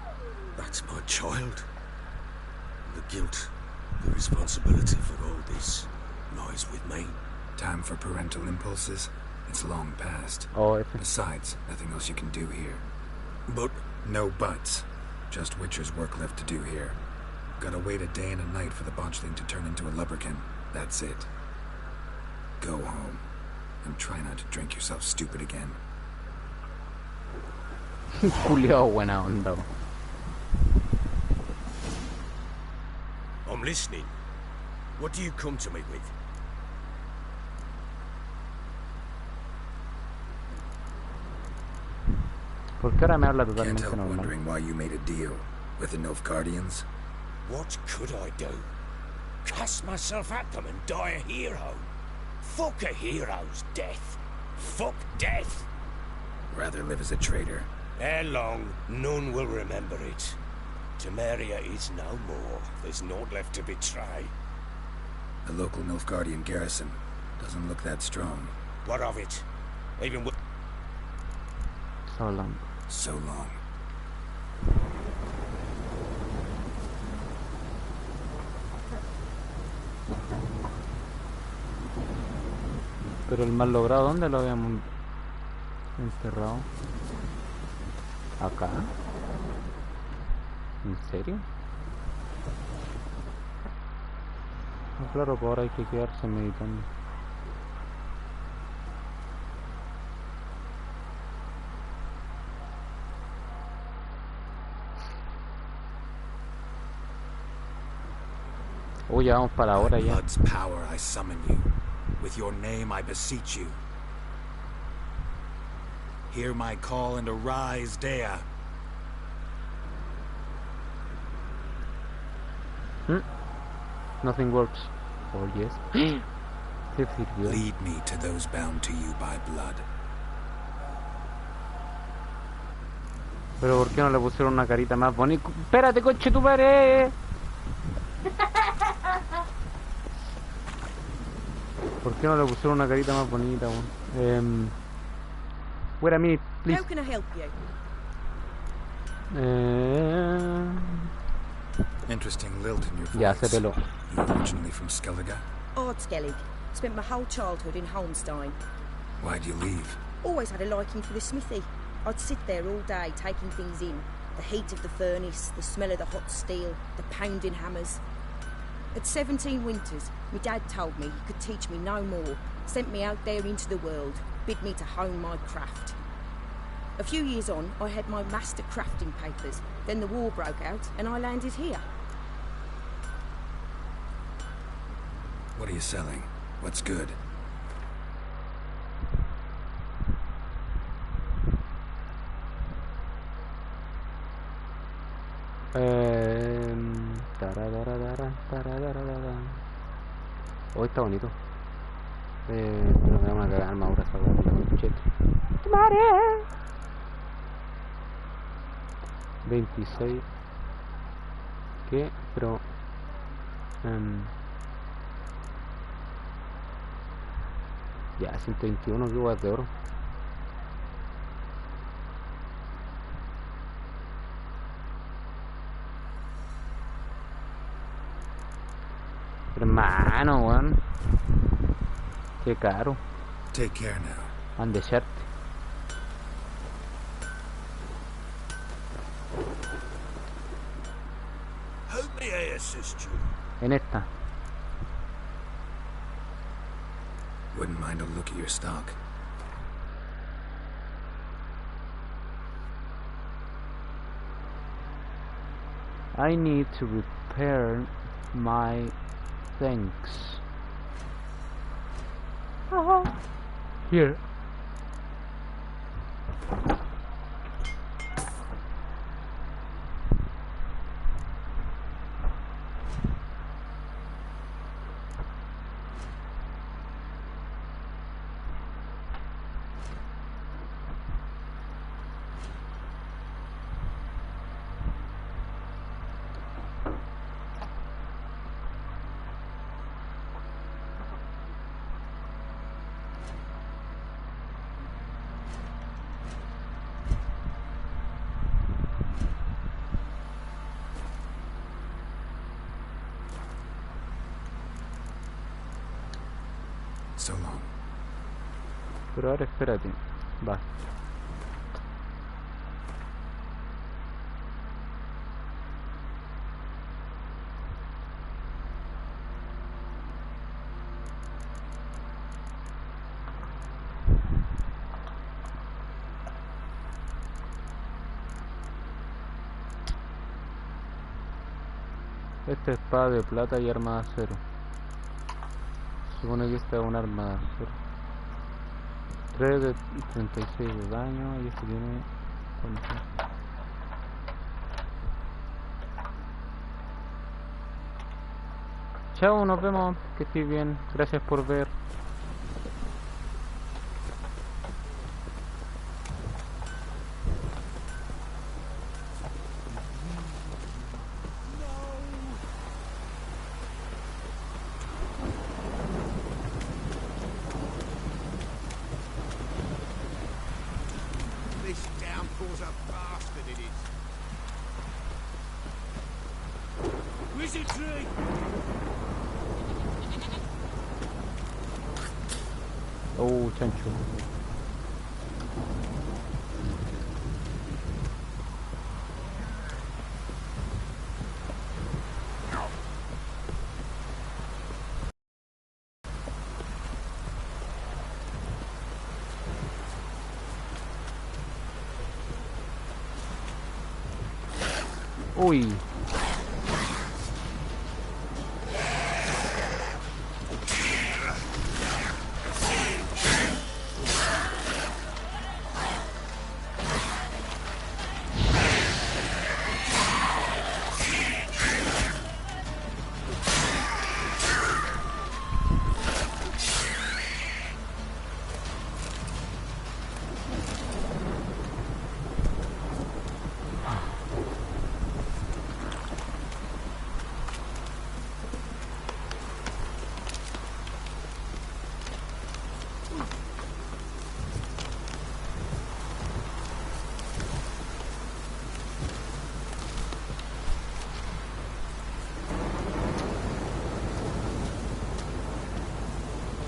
that's my child. The guilt, the responsibility for all this lies with me. Time for parental impulses? It's long past. Oh, F. Besides, nothing else you can do here. But No buts. Just Witcher's work left to do here. Gotta wait a day and a night for the botchling to turn into a lubberkin. That's it. Go home. And try not to drink yourself stupid again. Julio, buena onda. I'm listening. What do you come to me with? ¿Por qué ahora me habla Can't totalmente help normal? wondering why you made a deal with the Nilfgaardians. What could I do? Cast myself at them and die a hero? Fuck a hero's death. Fuck death. Rather live as a traitor. Ere long, none will remember it. Temeria is no more. There's naught left to betray. The local Nilfgaardian garrison doesn't look that strong. What of it? Even with... So long. So long. Pero el mal logrado, ¿dónde lo habíamos enterrado? ¿Acá? ¿En serio? No, claro, pues ahora hay que quedarse meditando. Uy, ya vamos para ahora ya. Blood's power, I summon you. With your name, I beseech you. Hear my call and arise, Dea. Nothing works. Oh, yes. Se sirvió. Lead me to those bound to you by blood. Pero ¿por qué no le pusieron una carita más bonita? ¡Espérate, coche, tu madre! ¿Por qué no le pusieron una carita más bonita, weón? Wait a minute, please. How can I help you? Interesting lilt in your voice. Ya, se peló. You originally from Skellige? Ardskellig. Spent my whole childhood in Holmstein. Why'd you leave? Always had a liking for the smithy. I'd sit there all day taking things in. The heat of the furnace, the smell of the hot steel, the pounding hammers. At 17 winters, my dad told me he could teach me no more, sent me out there into the world, bid me to hone my craft. A few years on, I had my master crafting papers. Then the war broke out and I landed here. What are you selling? What's good? Hoy está bonito. Pero me da una cagada armadura esa weá. ¡Madre! 26. ¿Qué? Pero... ya, 121, que guay de oro. Hermano, weón. Qué caro. Take care now. And the shirt. How may I assist you? En esta. Wouldn't mind a look at your stock. I need to repair my things. Here. So long. Pero ahora espérate. Va. Esta espada de plata y arma de acero. Supone que esta es un arma de acero. 3 de 36 de daño y este tiene... Chao, nos vemos, que estés bien, gracias por ver. This downpour's a bastard, it is. Wizardry! Oh, chancho. Uy.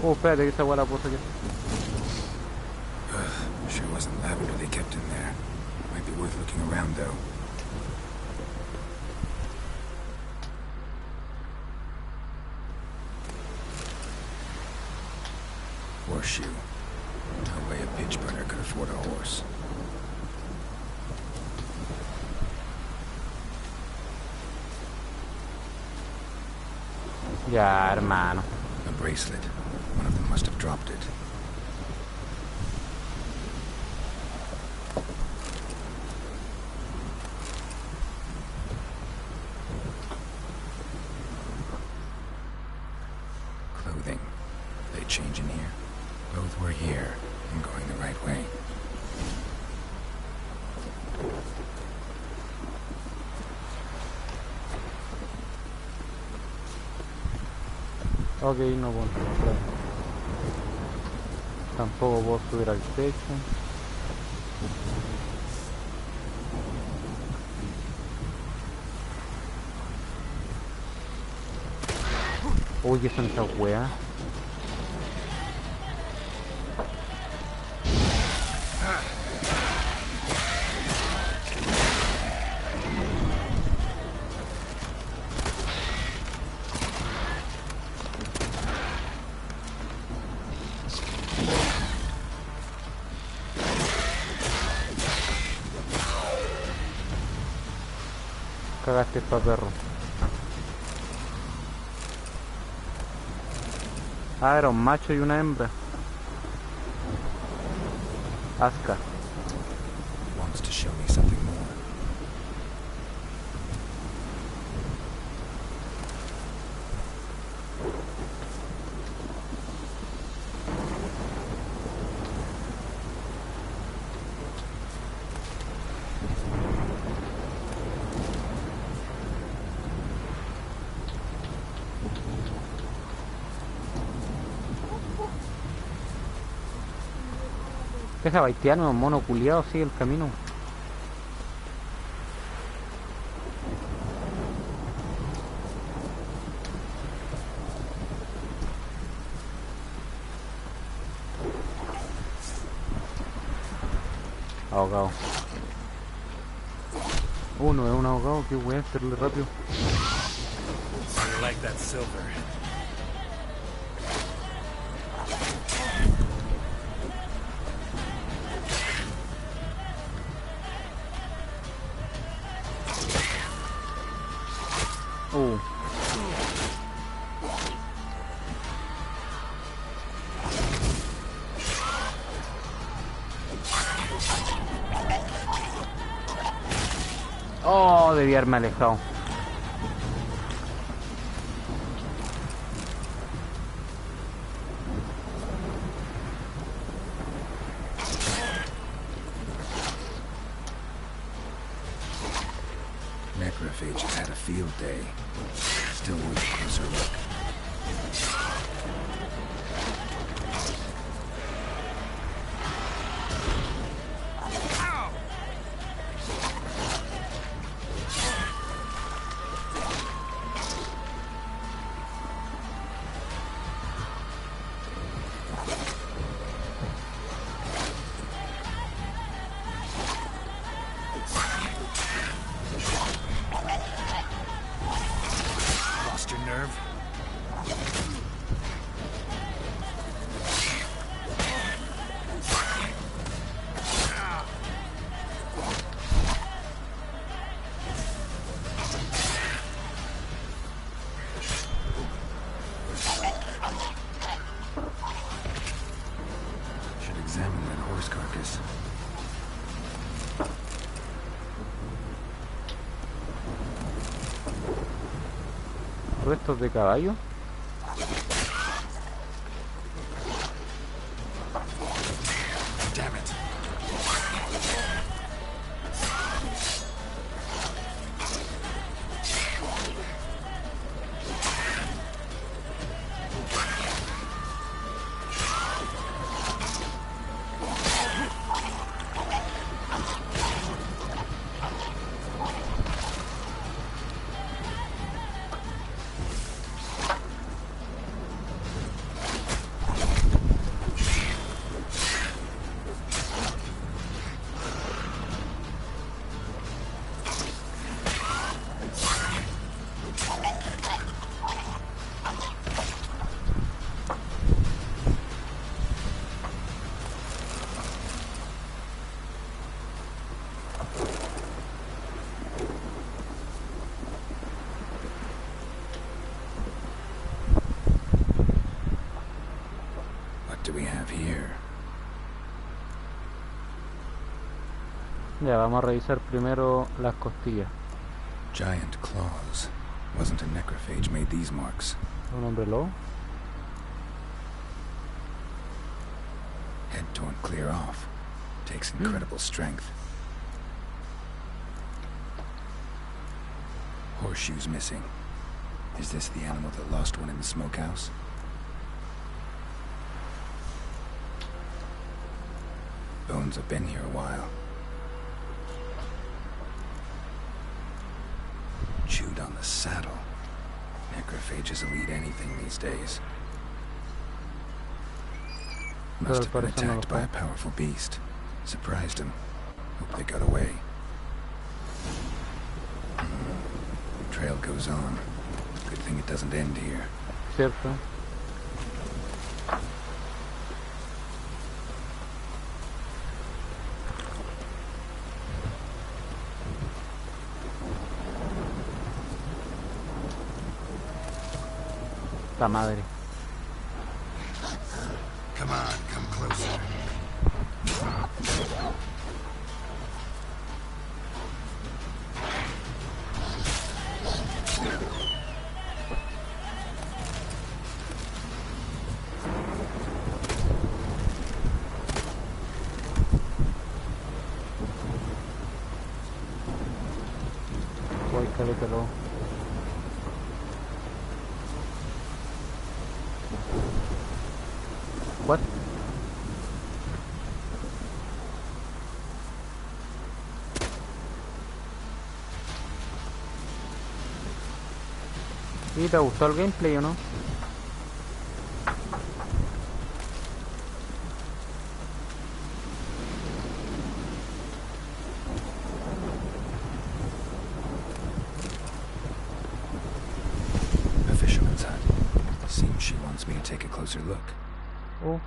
Oh, espérate, que esa hueá la puedo sacar. Sure wasn't lavender they kept in there. Might be worth looking around, though. Horseshoe. No way a pitch burner could afford a horse. Ya, hermano. A bracelet. One of them must have dropped it. Clothing. They change in here? Both were here and going the right way. Ok, no puedo entrar. Tampoco puedo subir al techo. Uy, ¿qué son esas weas? Cagaste pa' perro. Ah, era un macho y una hembra. Aska. Wants to show me something more. Deja baitearme, un mono culiado, sigue el camino. Ahogado. No es un ahogado, qué weá, hacerle rápido. I like that silver. Oh, debí haberme alejado. Necrophages had a field day. Still worth a closer look. Lost your nerve? Should examine that horse carcass. Restos de caballo. Damn it. What do we have here? Ya, vamos a revisar primero las costillas. Giant claws. Wasn't a necrophage made these marks. Un hombre lobo. Head torn clear off. Takes incredible strength. Horseshoes missing. Is this the animal that lost one in the smokehouse? Bones have been here a while. Chewed on the saddle. Necrophages will eat anything these days. Must have been attacked by a powerful beast. Surprised him. Hope they got away. Trail goes on. Good thing it doesn't end here. Cierto. La madre. Come on, come closer. Voy, cáletelo. What? ¿Y te gustó el gameplay o no? A fisherman's hut. Seems she wants me to take a closer look. Oh.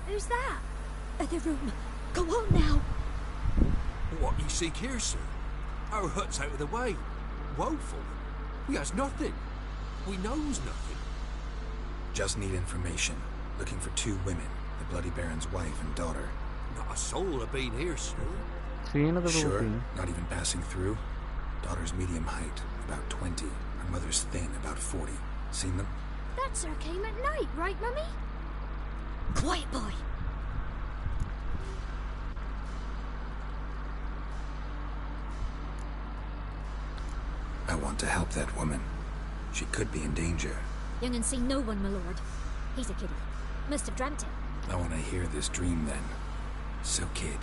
Who's that? Other room. Go on now. What you seek here, sir? Our hut's out of the way. Woeful. We has nothing. We knows nothing. Just need information. Looking for 2 women, the Bloody Baron's wife and daughter. Not a soul have been here, sir. Sí, no te Sure, preocupes. not even passing through. Daughter's medium height, about 20. Her mother's thin, about 40. Seen them? That sir came at night, right, Mummy? Quiet, boy. I want to help that woman. She could be in danger. Young and see no one, my lord. He's a kiddie. Must have dreamt it. I want to hear this dream then. So, kid,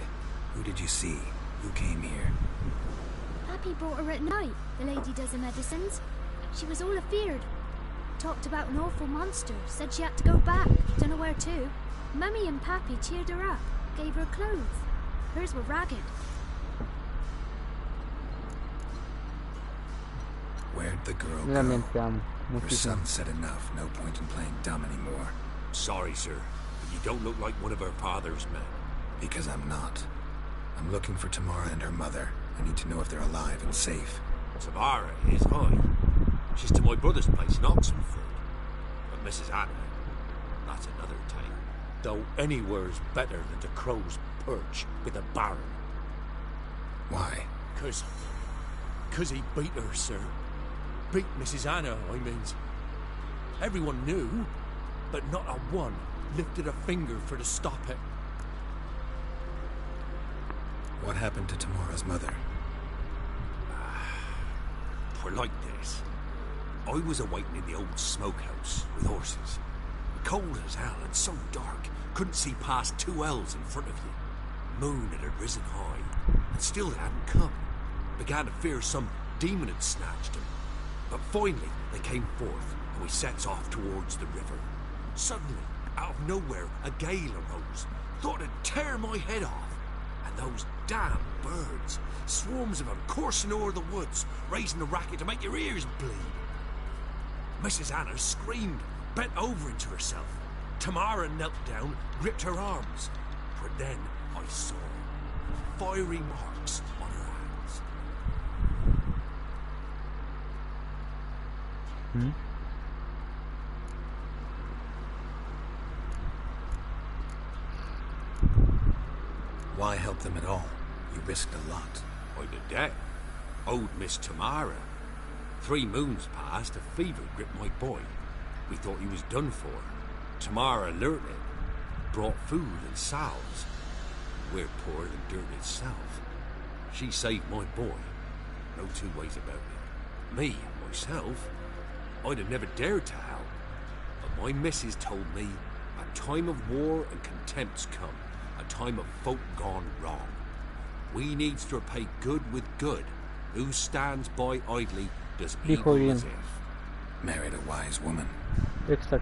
who did you see? Who came here? Pappy brought her at night, the lady does the medicines. She was all afeared. Talked about an awful monster, said she had to go back, dunno where to. Mummy and Pappy cheered her up, gave her clothes. Hers were ragged. Where'd the girl Yo también go? te amo. Her Muchísimo. son said enough. No point in playing dumb anymore. Sorry, sir, but you don't look like one of our father's men. Because I'm not. I'm looking for Tamara and her mother. I need to know if they're alive and safe. Tamara is high. She's to my brother's place in Oxenford. But Mrs. Anna, that's another tale. Though anywhere's better than the Crow's Perch with the Baron. Why? Cause he beat her, sir. Beat Mrs. Anna, I means. Everyone knew, but not a one lifted a finger for to stop it. What happened to Tamara's mother? For like this. I was awaiting in the old smokehouse with horses. Cold as hell and so dark, couldn't see past 2 ells in front of you. Moon had risen high, and still it hadn't come. Began to fear some demon had snatched him. But finally they came forth, and we sets off towards the river. Suddenly, out of nowhere, a gale arose. Thought it'd tear my head off. And those damn birds, swarms of them coursing o'er the woods, raising a racket to make your ears bleed. Mrs. Anna screamed, bent over into herself. Tamara knelt down, gripped her arms. For then I saw fiery marks on her hands. Why help them at all? You risked a lot. I'd a debt. Owed Miss Tamara. 3 moons passed, a fever gripped my boy. We thought he was done for. Tamara learnt it. Brought food and salves. We're poorer than dirt itself. She saved my boy. No 2 ways about it. Me, myself, I'd have never dared to help. But my missus told me a time of war and contempt's come. A time of folk gone wrong. We needs to repay good with good. Who stands by idly does Dijo evil bien. as if. Married a wise woman. Exacto.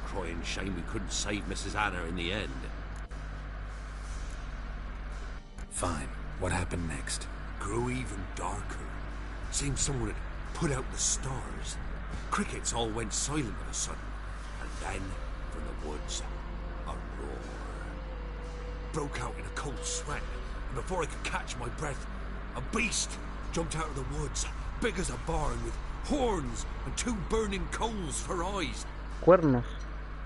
Crying shame we couldn't save Mrs. Anna in the end. Fine. What happened next? Grew even darker. Seemed someone had put out the stars. Crickets all went silent of a sudden. And then, from the woods, a roar. Broke out in a cold sweat. And before I could catch my breath, a beast jumped out of the woods, big as a barn, with horns and 2 burning coals for eyes. Cuernos.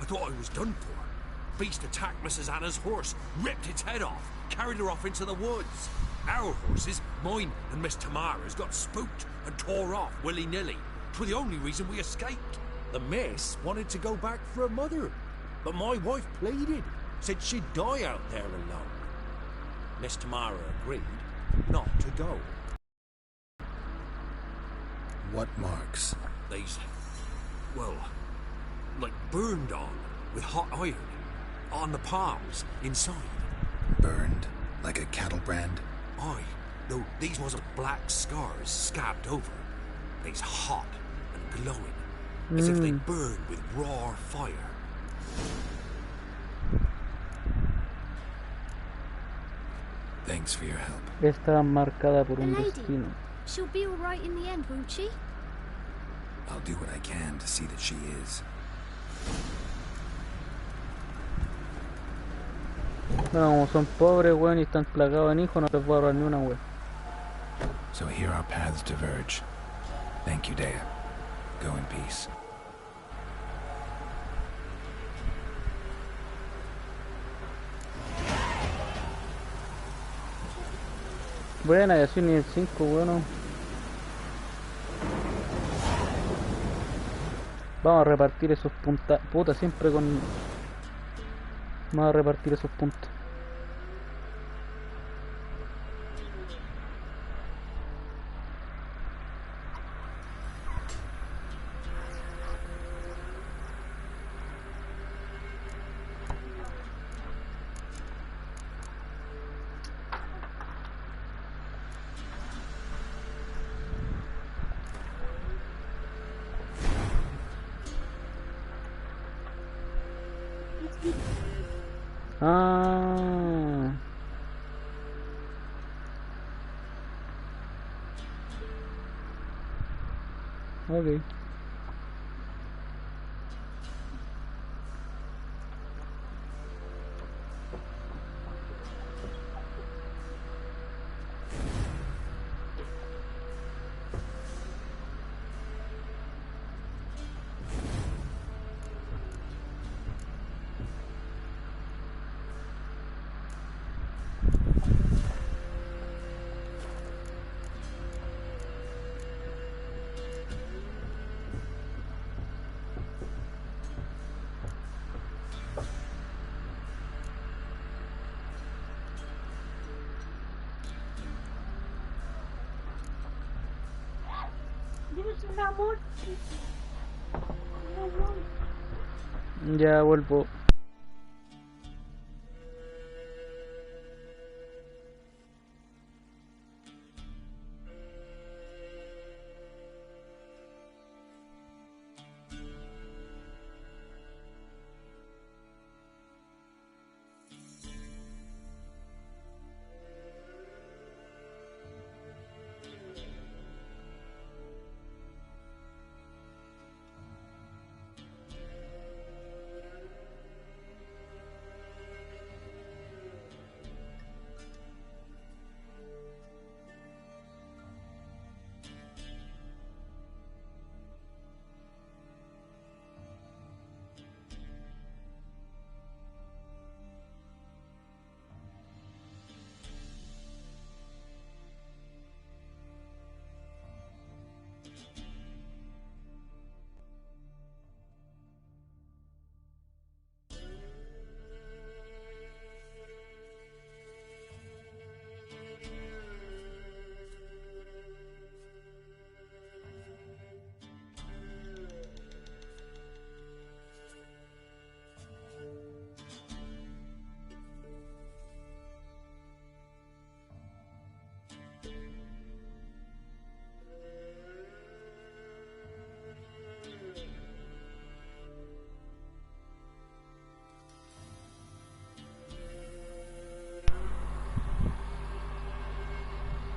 I thought I was done for. Beast attacked Mrs. Anna's horse, ripped its head off, carried her off into the woods. Our horses, mine and Miss Tamara's, got spooked and tore off willy-nilly. 'Twas the only reason we escaped. The miss wanted to go back for her mother, but my wife pleaded, said she'd die out there alone. Miss Tamara agreed not to go. What marks? They's, well, like burned on with hot iron. On the palms, inside. Burned? Like a cattle brand? Aye, though these wasn't black scars scabbed over. They's hot and glowing, as if they burned with raw fire. Thanks for your help. Está marcada por The un lady. destino. She'll be all right in the end, won't she? I'll do what I can to see that she is. No, como son pobres, weón, y están plagados en hijos, no les voy a ahorrar ni una, weón. So here our paths diverge. Thank you, Dea. Go in peace. Buena, ya soy nivel 5, bueno. Vamos a repartir esos puntas. Puta, siempre con... Vamos a repartir esos puntos. Ah. Ok. Ya vuelvo.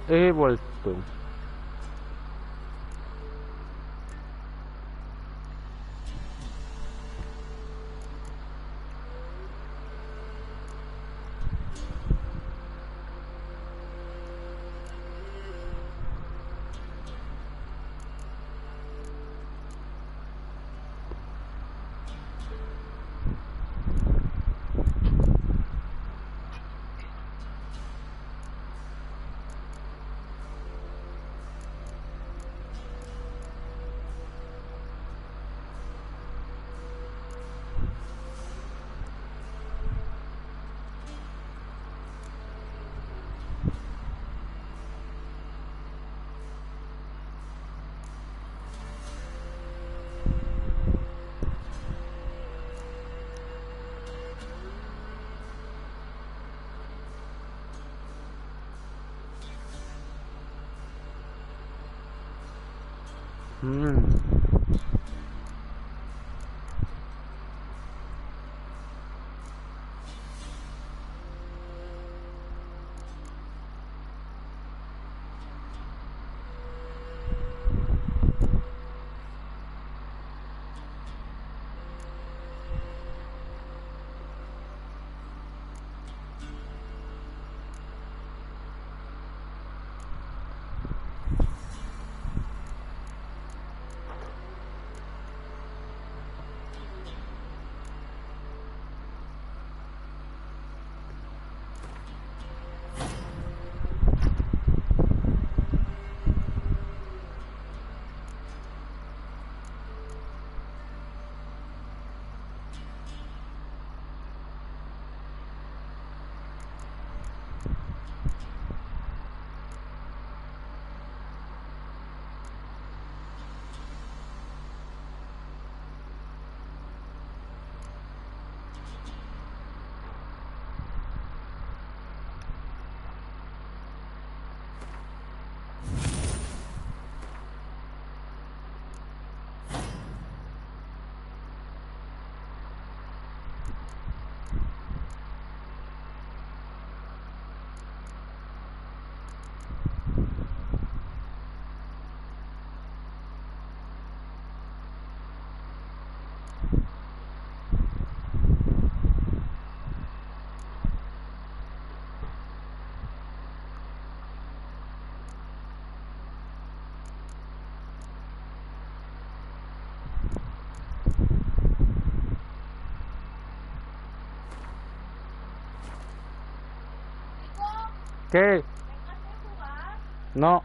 He vuelto. Mm. ¿Qué? No.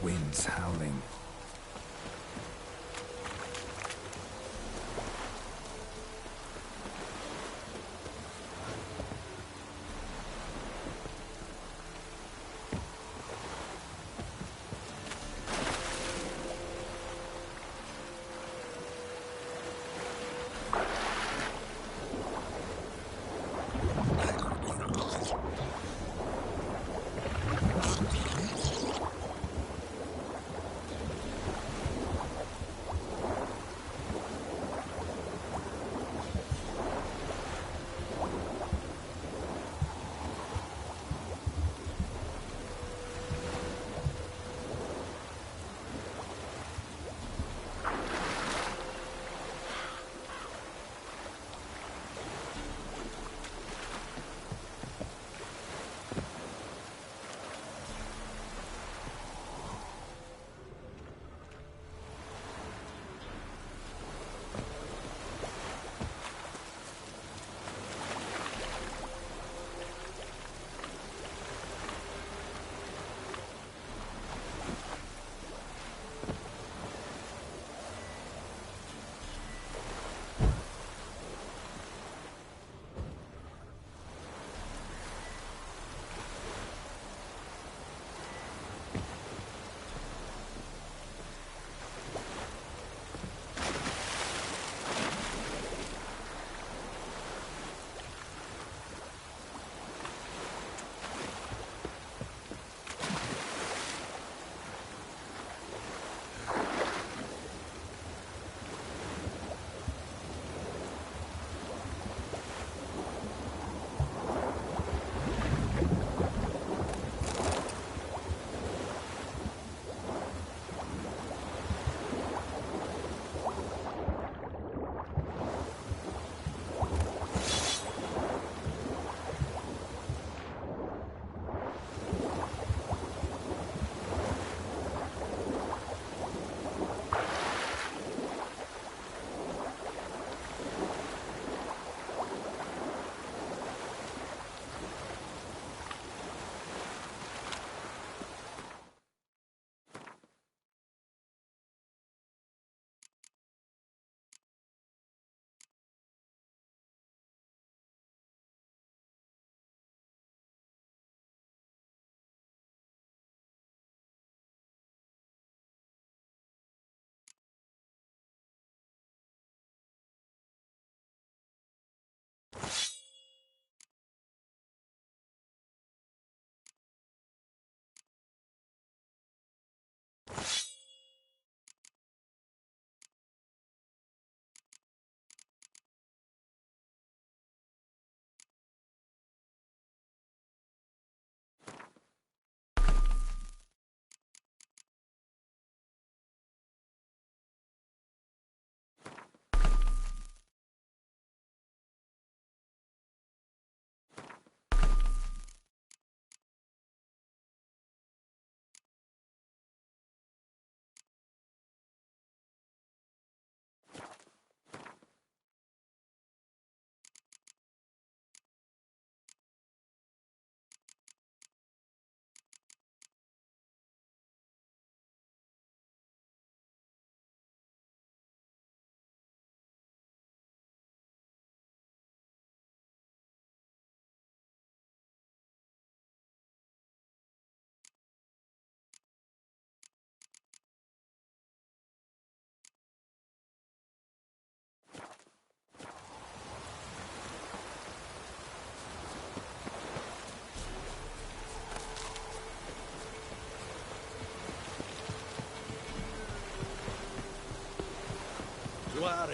Winds howling.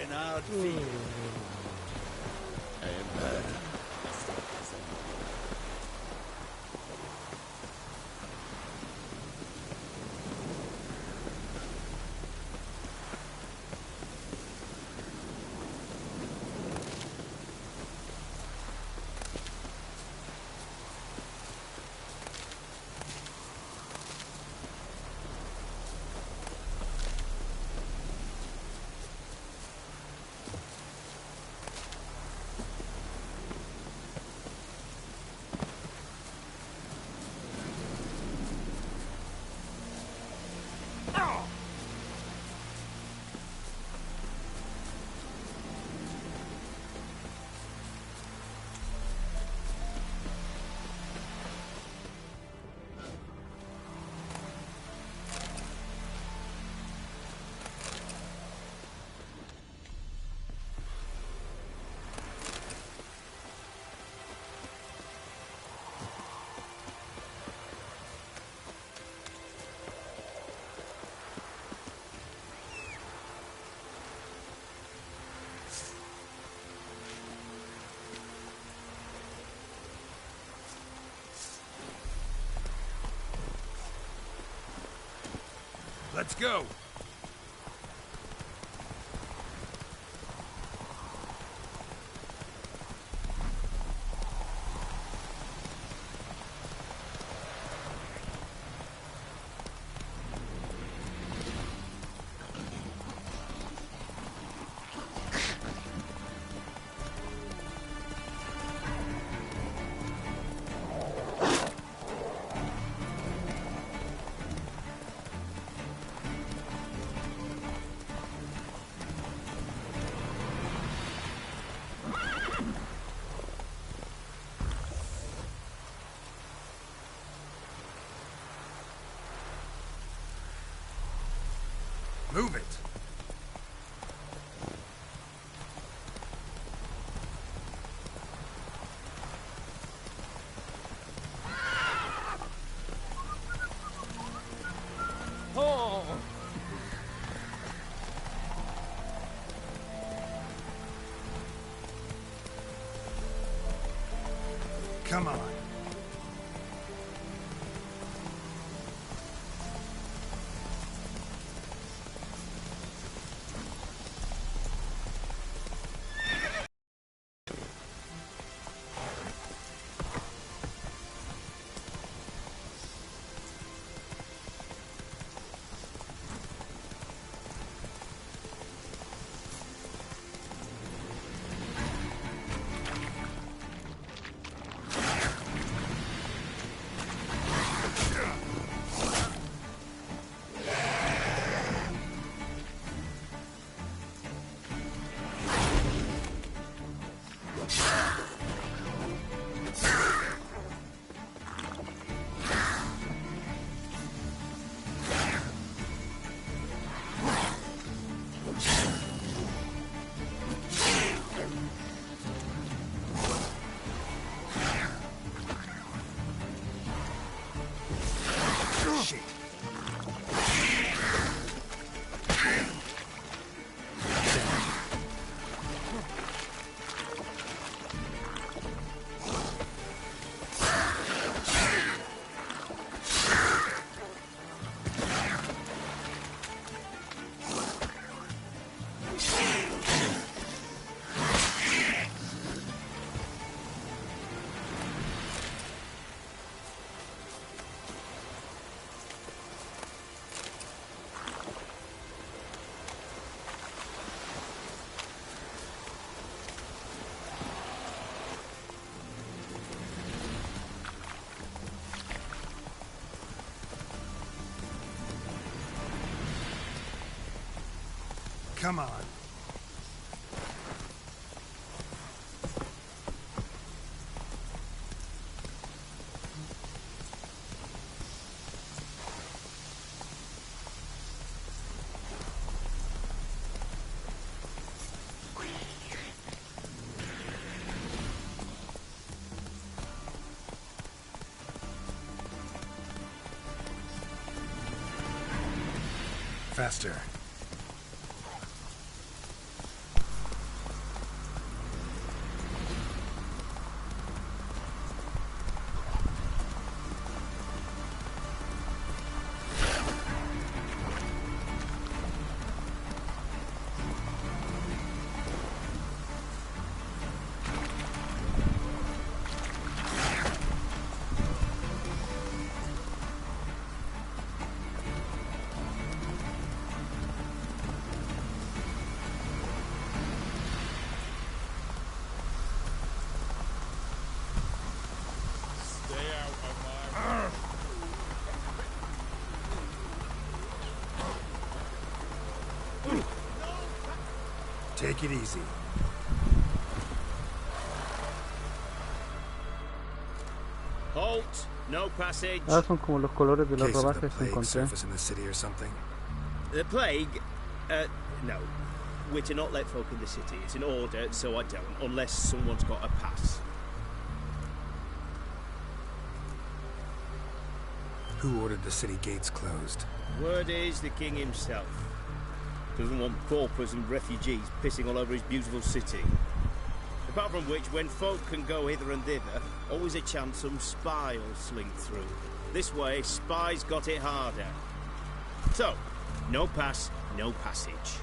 in hard field. Let's go. Move it. Oh! Come on. Come on. Faster. Take it easy. Halt! No passage. Ah, son como los colores de los Case of the rodajes que plague encontré. surface in the city or something? The plague? No. We're to not let folk in the city. It's an order, so I don't, unless someone's got a pass. Who ordered the city gates closed? Word is the king himself. Doesn't want paupers and refugees pissing all over his beautiful city. Apart from which, when folk can go hither and thither, always a chance some spy will slink through. This way, spies got it harder. So, no pass, no passage.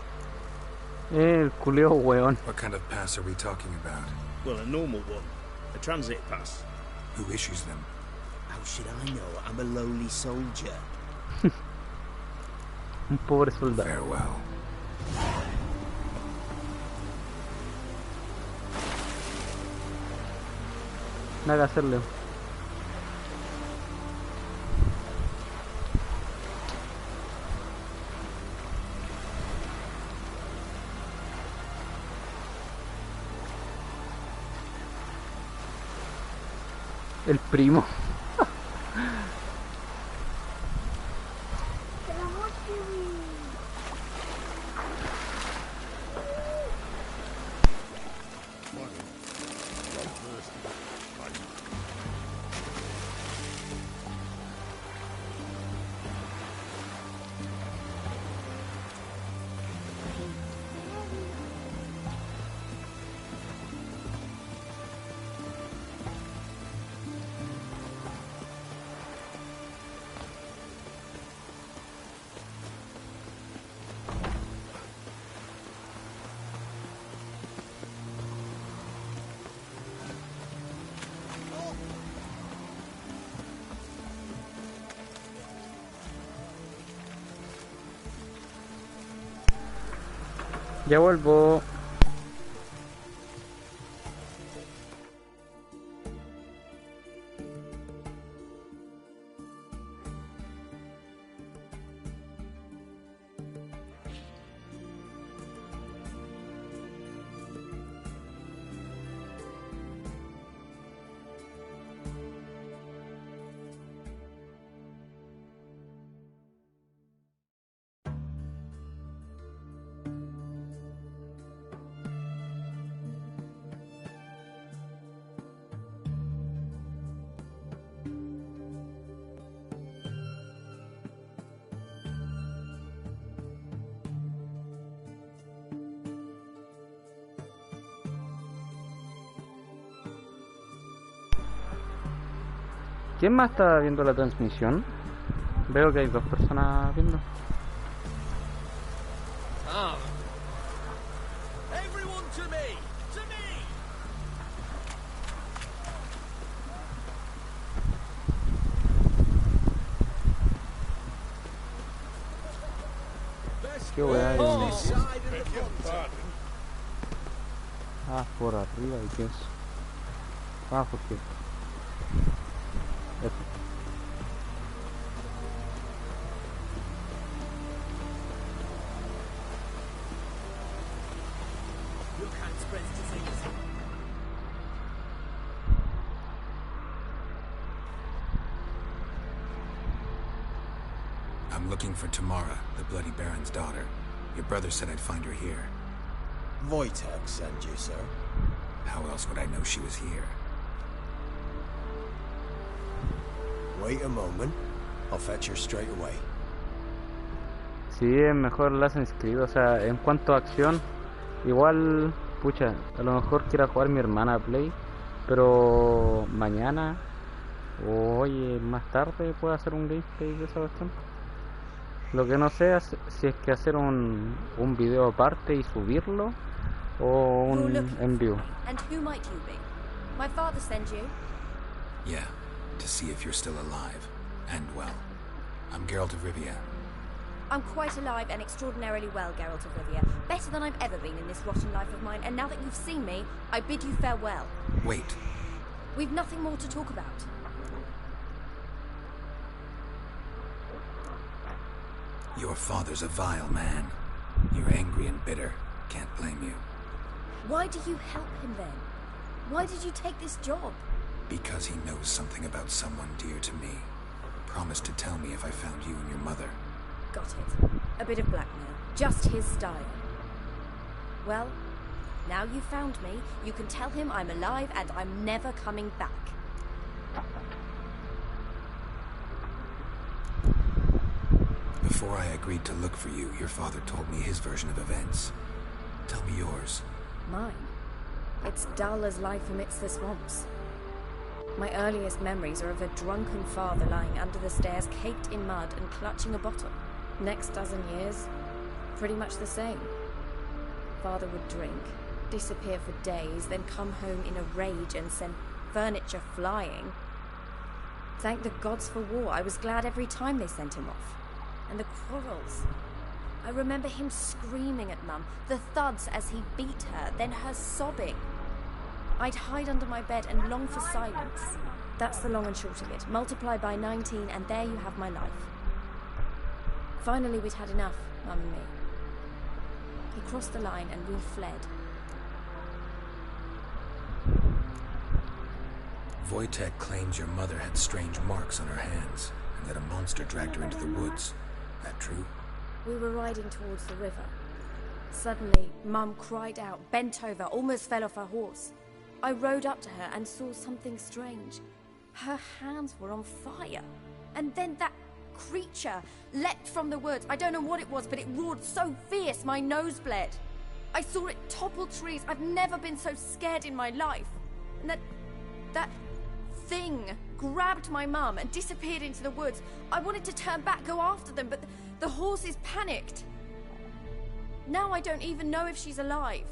El culeo weón. What kind of pass are we talking about? Well, a normal one. A transit pass. Who issues them? How should I know? I'm a lowly soldier. Un pobre soldado. Farewell. Nada que hacerle. El primo. Ya vuelvo. ¿Quién más está viendo la transmisión? Veo que hay dos personas viendo. Ah. Everyone to me! To me! Qué weá hay Oh. uno. Ah, por arriba, ¿y qué es? Ah, ¿por qué? Eso. I'm looking for Tamara, the Bloody Baron's daughter. Your brother said I'd find her here. Wojtek sent you, sir. How else would I know she was here? Wait a moment. I'll fetch her straight away. Sí, es mejor la hacen inscrito, o sea, en cuanto a acción, igual, pucha, a lo mejor quiera jugar mi hermana a Play, pero mañana o hoy más tarde puedo hacer un gameplay de esa cuestión. Lo que no sé es si es que hacer un video aparte y subirlo o un en vivo. And who might you be? My father sent you? Yeah, to see if you're still alive. And well. I'm Geralt of Rivia. I'm quite alive and extraordinarily well, Geralt of Rivia. Better than I've ever been in this rotten life of mine, and now that you've seen me, I bid you farewell. Wait. We've nothing more to talk about. Your father's a vile man. You're angry and bitter. Can't blame you. Why do you help him then? Why did you take this job? Because he knows something about someone dear to me. Promised to tell me if I found you and your mother. Got it. A bit of blackmail. Just his style. Well, now you found me, you can tell him I'm alive and I'm never coming back. Before I agreed to look for you, your father told me his version of events. Tell me yours. Mine? It's dull as life amidst the swamps. My earliest memories are of a drunken father lying under the stairs, caked in mud and clutching a bottle. Next dozen years, pretty much the same. Father would drink, disappear for days, then come home in a rage and send furniture flying. Thank the gods for war. I was glad every time they sent him off. And the quarrels. I remember him screaming at Mum, the thuds as he beat her, then her sobbing. I'd hide under my bed and long for silence. That's the long and short of it. Multiply by 19 and there you have my life. Finally we'd had enough, Mum and me. He crossed the line and we fled. Wojtek claims your mother had strange marks on her hands, and that a monster dragged her into the woods. That true? We were riding towards the river. Suddenly, Mum cried out, bent over, almost fell off her horse. I rode up to her and saw something strange. Her hands were on fire. And then that creature leapt from the woods. I don't know what it was, but it roared so fierce my nose bled. I saw it topple trees. I've never been so scared in my life. And that thing grabbed my mum and disappeared into the woods. I wanted to turn back, go after them, but the horses panicked. Now I don't even know if she's alive.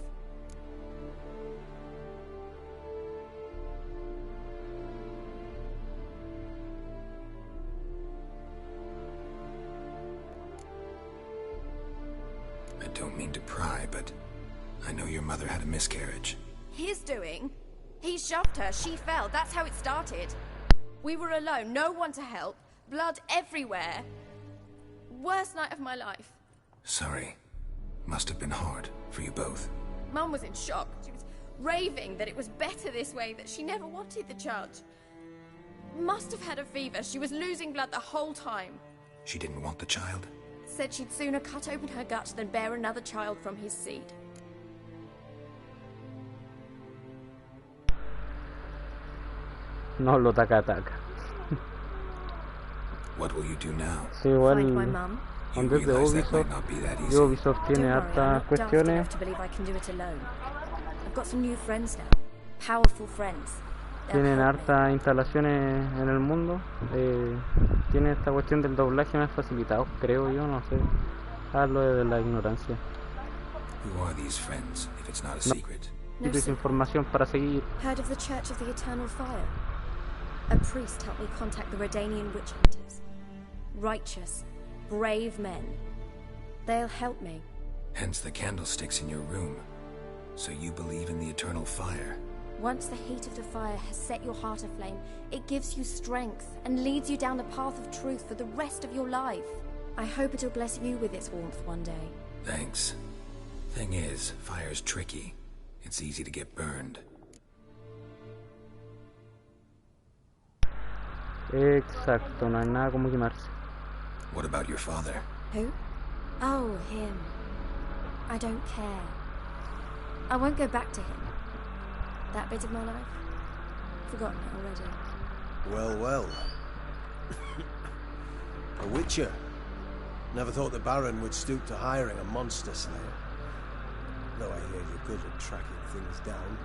I don't mean to pry, but I know your mother had a miscarriage. His doing? He shoved her, she fell, that's how it started. We were alone, no one to help, blood everywhere. Worst night of my life. Sorry. Must have been hard for you both. Mum was in shock. She was raving that it was better this way, that she never wanted the child. Must have had a fever. She was losing blood the whole time. She didn't want the child? Said she'd sooner cut open her gut than bear another child from his seed. No lo taca. What will you do now? Sí, igual. Find my mum. Cuando es de Ubisoft, y Ubisoft tiene hartas cuestiones. Tienen hartas instalaciones en el mundo. Tiene esta cuestión del doblaje más facilitado, creo yo, no sé. Hablo de la ignorancia. Who are these friends, if it's not a secret? No, información para seguir. Heard of the Church of the Eternal Fire? A priest helped me contact the Redanian witch hunters. Righteous, brave men. They'll help me. Hence the candlesticks in your room. So you believe in the eternal fire? Once the heat of the fire has set your heart aflame, it gives you strength and leads you down the path of truth for the rest of your life. I hope it'll bless you with its warmth one day. Thanks. Thing is, fire's tricky. It's easy to get burned. Exacto, no hay nada como quemarse. What about your father? Who? Oh, him. I don't care. I won't go back to him. That bit of my life? Forgotten it already. Well, well. A witcher. Never thought the Baron would stoop to hiring a monster slayer. Though I hear you're good at tracking things down.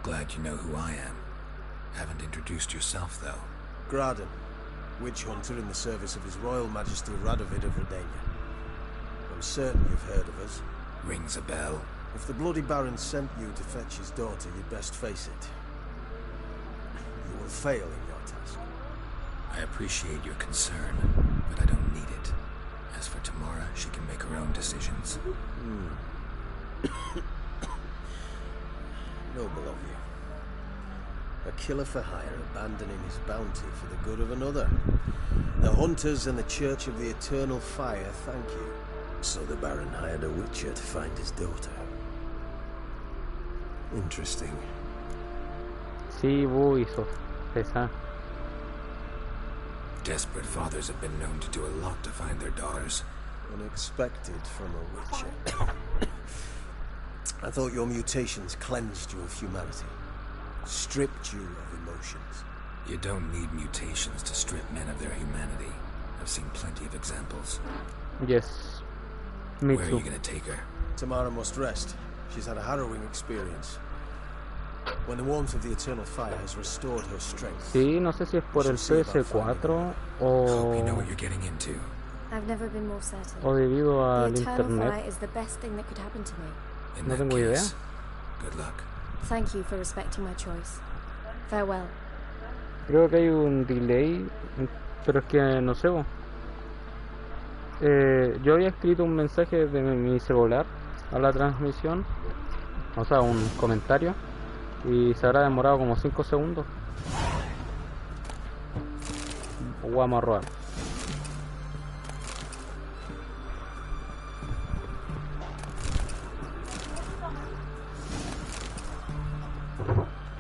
Glad you know who I am. Haven't introduced yourself, though. Graden, witch hunter in the service of His Royal Majesty Radovid of Redania. I'm certain you've heard of us. Rings a bell. If the bloody Baron sent you to fetch his daughter, you'd best face it. You will fail in your task. I appreciate your concern, but I don't need it. As for Tamara, she can make her own decisions. Noble of you. A killer for hire abandoning his bounty for the good of another. The hunters and the Church of the Eternal Fire thank you. So the Baron hired a witcher to find his daughter. Interesting. Sí, hizo esa. Desperate fathers have been known to do a lot to find their daughters. Unexpected from a witcher. I thought your mutations cleansed you of humanity. Stripped you of emotions. You don't need mutations to strip men of their humanity. I've seen plenty of examples. Yes. Me Where too. are you gonna take her? Tamara must rest. She's had a harrowing experience. When the warmth of the eternal fire has restored her strength. Sí, no sé si es por el PS4 Hope you know o, what you're getting into. I've never been more certain. o debido The al eternal fire internet. is the best thing that could happen to me. In No that tengo idea. case, good luck. Thank you for respecting my choice. Farewell. Creo que hay un delay, pero es que no sé. Yo había escrito un mensaje de mi celular a la transmisión, o sea, un comentario, y se habrá demorado como 5 segundos. Vamos a robar.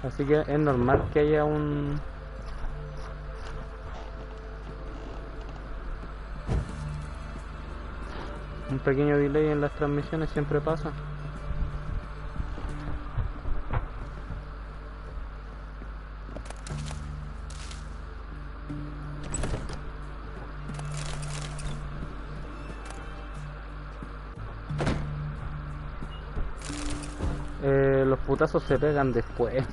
Así que es normal que haya un pequeño delay en las transmisiones, siempre pasa. Los putazos se pegan después.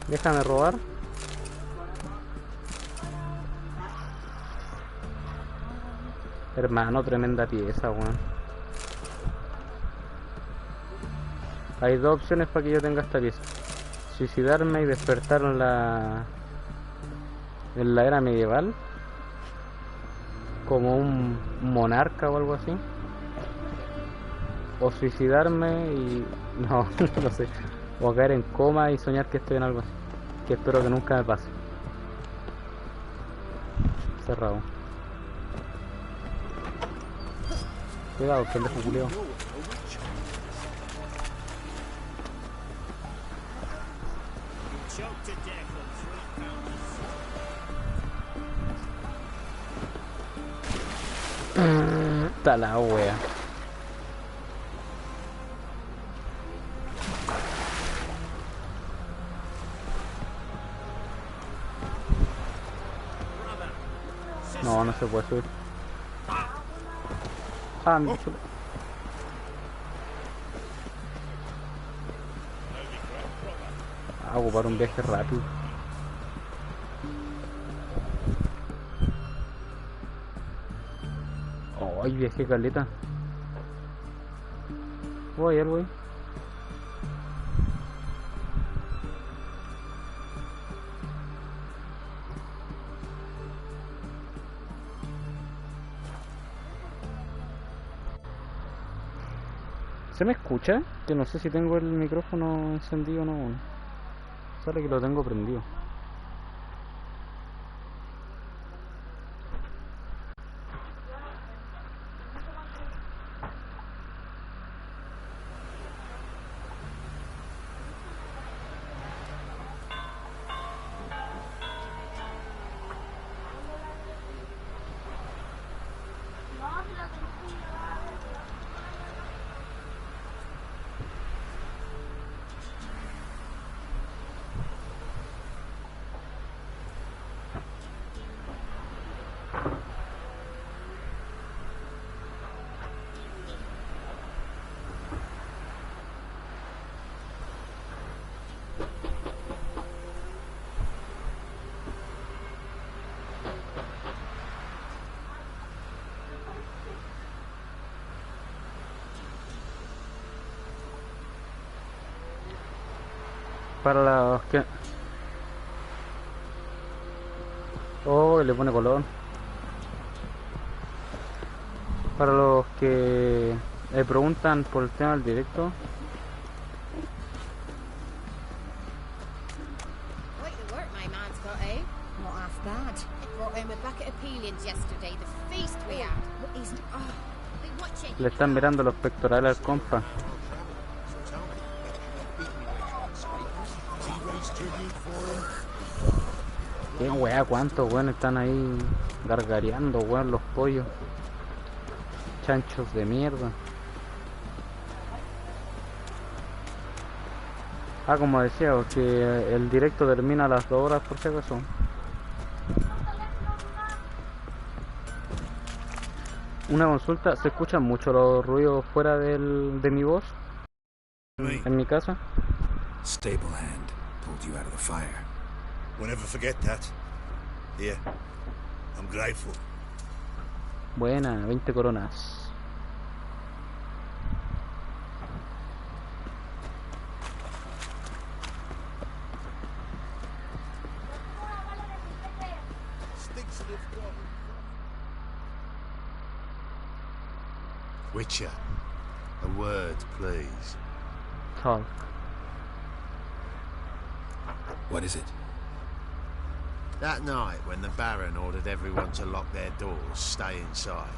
Déjame robar. Hermano, tremenda pieza, weón. Hay dos opciones para que yo tenga esta pieza: suicidarme y despertar en la era medieval como un monarca o algo así, o suicidarme y no, no sé, o caer en coma y soñar que estoy en algo así, que espero que nunca me pase. Cerrado. Cuidado, pendejo culeo. Está la wea. No, no se puede subir. Ah, mi chulo. A ocupar un viaje rápido. Ay, viaje caleta. Voy, voy. ¿Se me escucha? Que no sé si tengo el micrófono encendido o no. Sale que lo tengo prendido. Para los que... Oh, le pone color. Para los que preguntan por el tema del directo, when we're back at Apelian's yesterday, the feast we had. What is... Oh, been watching. Le están mirando los pectorales al compa. Qué weá, cuántos weón están ahí gargareando, weón, los pollos. Chanchos de mierda. Ah, como decía, que el directo termina a las 2 horas por si acaso. Una consulta, ¿se escuchan mucho los ruidos fuera de mi voz? En mi casa. Stable hand pulled you out of the fire. We'll never forget that. Here, I'm grateful. Buena, 20 coronas. Witcher, a word, please. Talk. What is it? That night when the Baron ordered everyone to lock their doors, stay inside.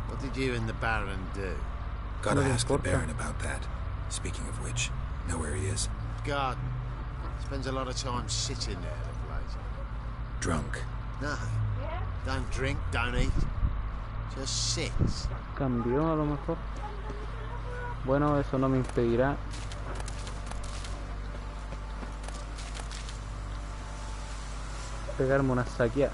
What did you and the Baron do? Gotta ask the Baron about that. Speaking of which, know where he is? Garden. Spends a lot of time sitting there of late. Drunk. No. Don't drink, don't eat. Just sits. Cambió a lo mejor. Bueno, eso no me impedirá pegarme una saqueada.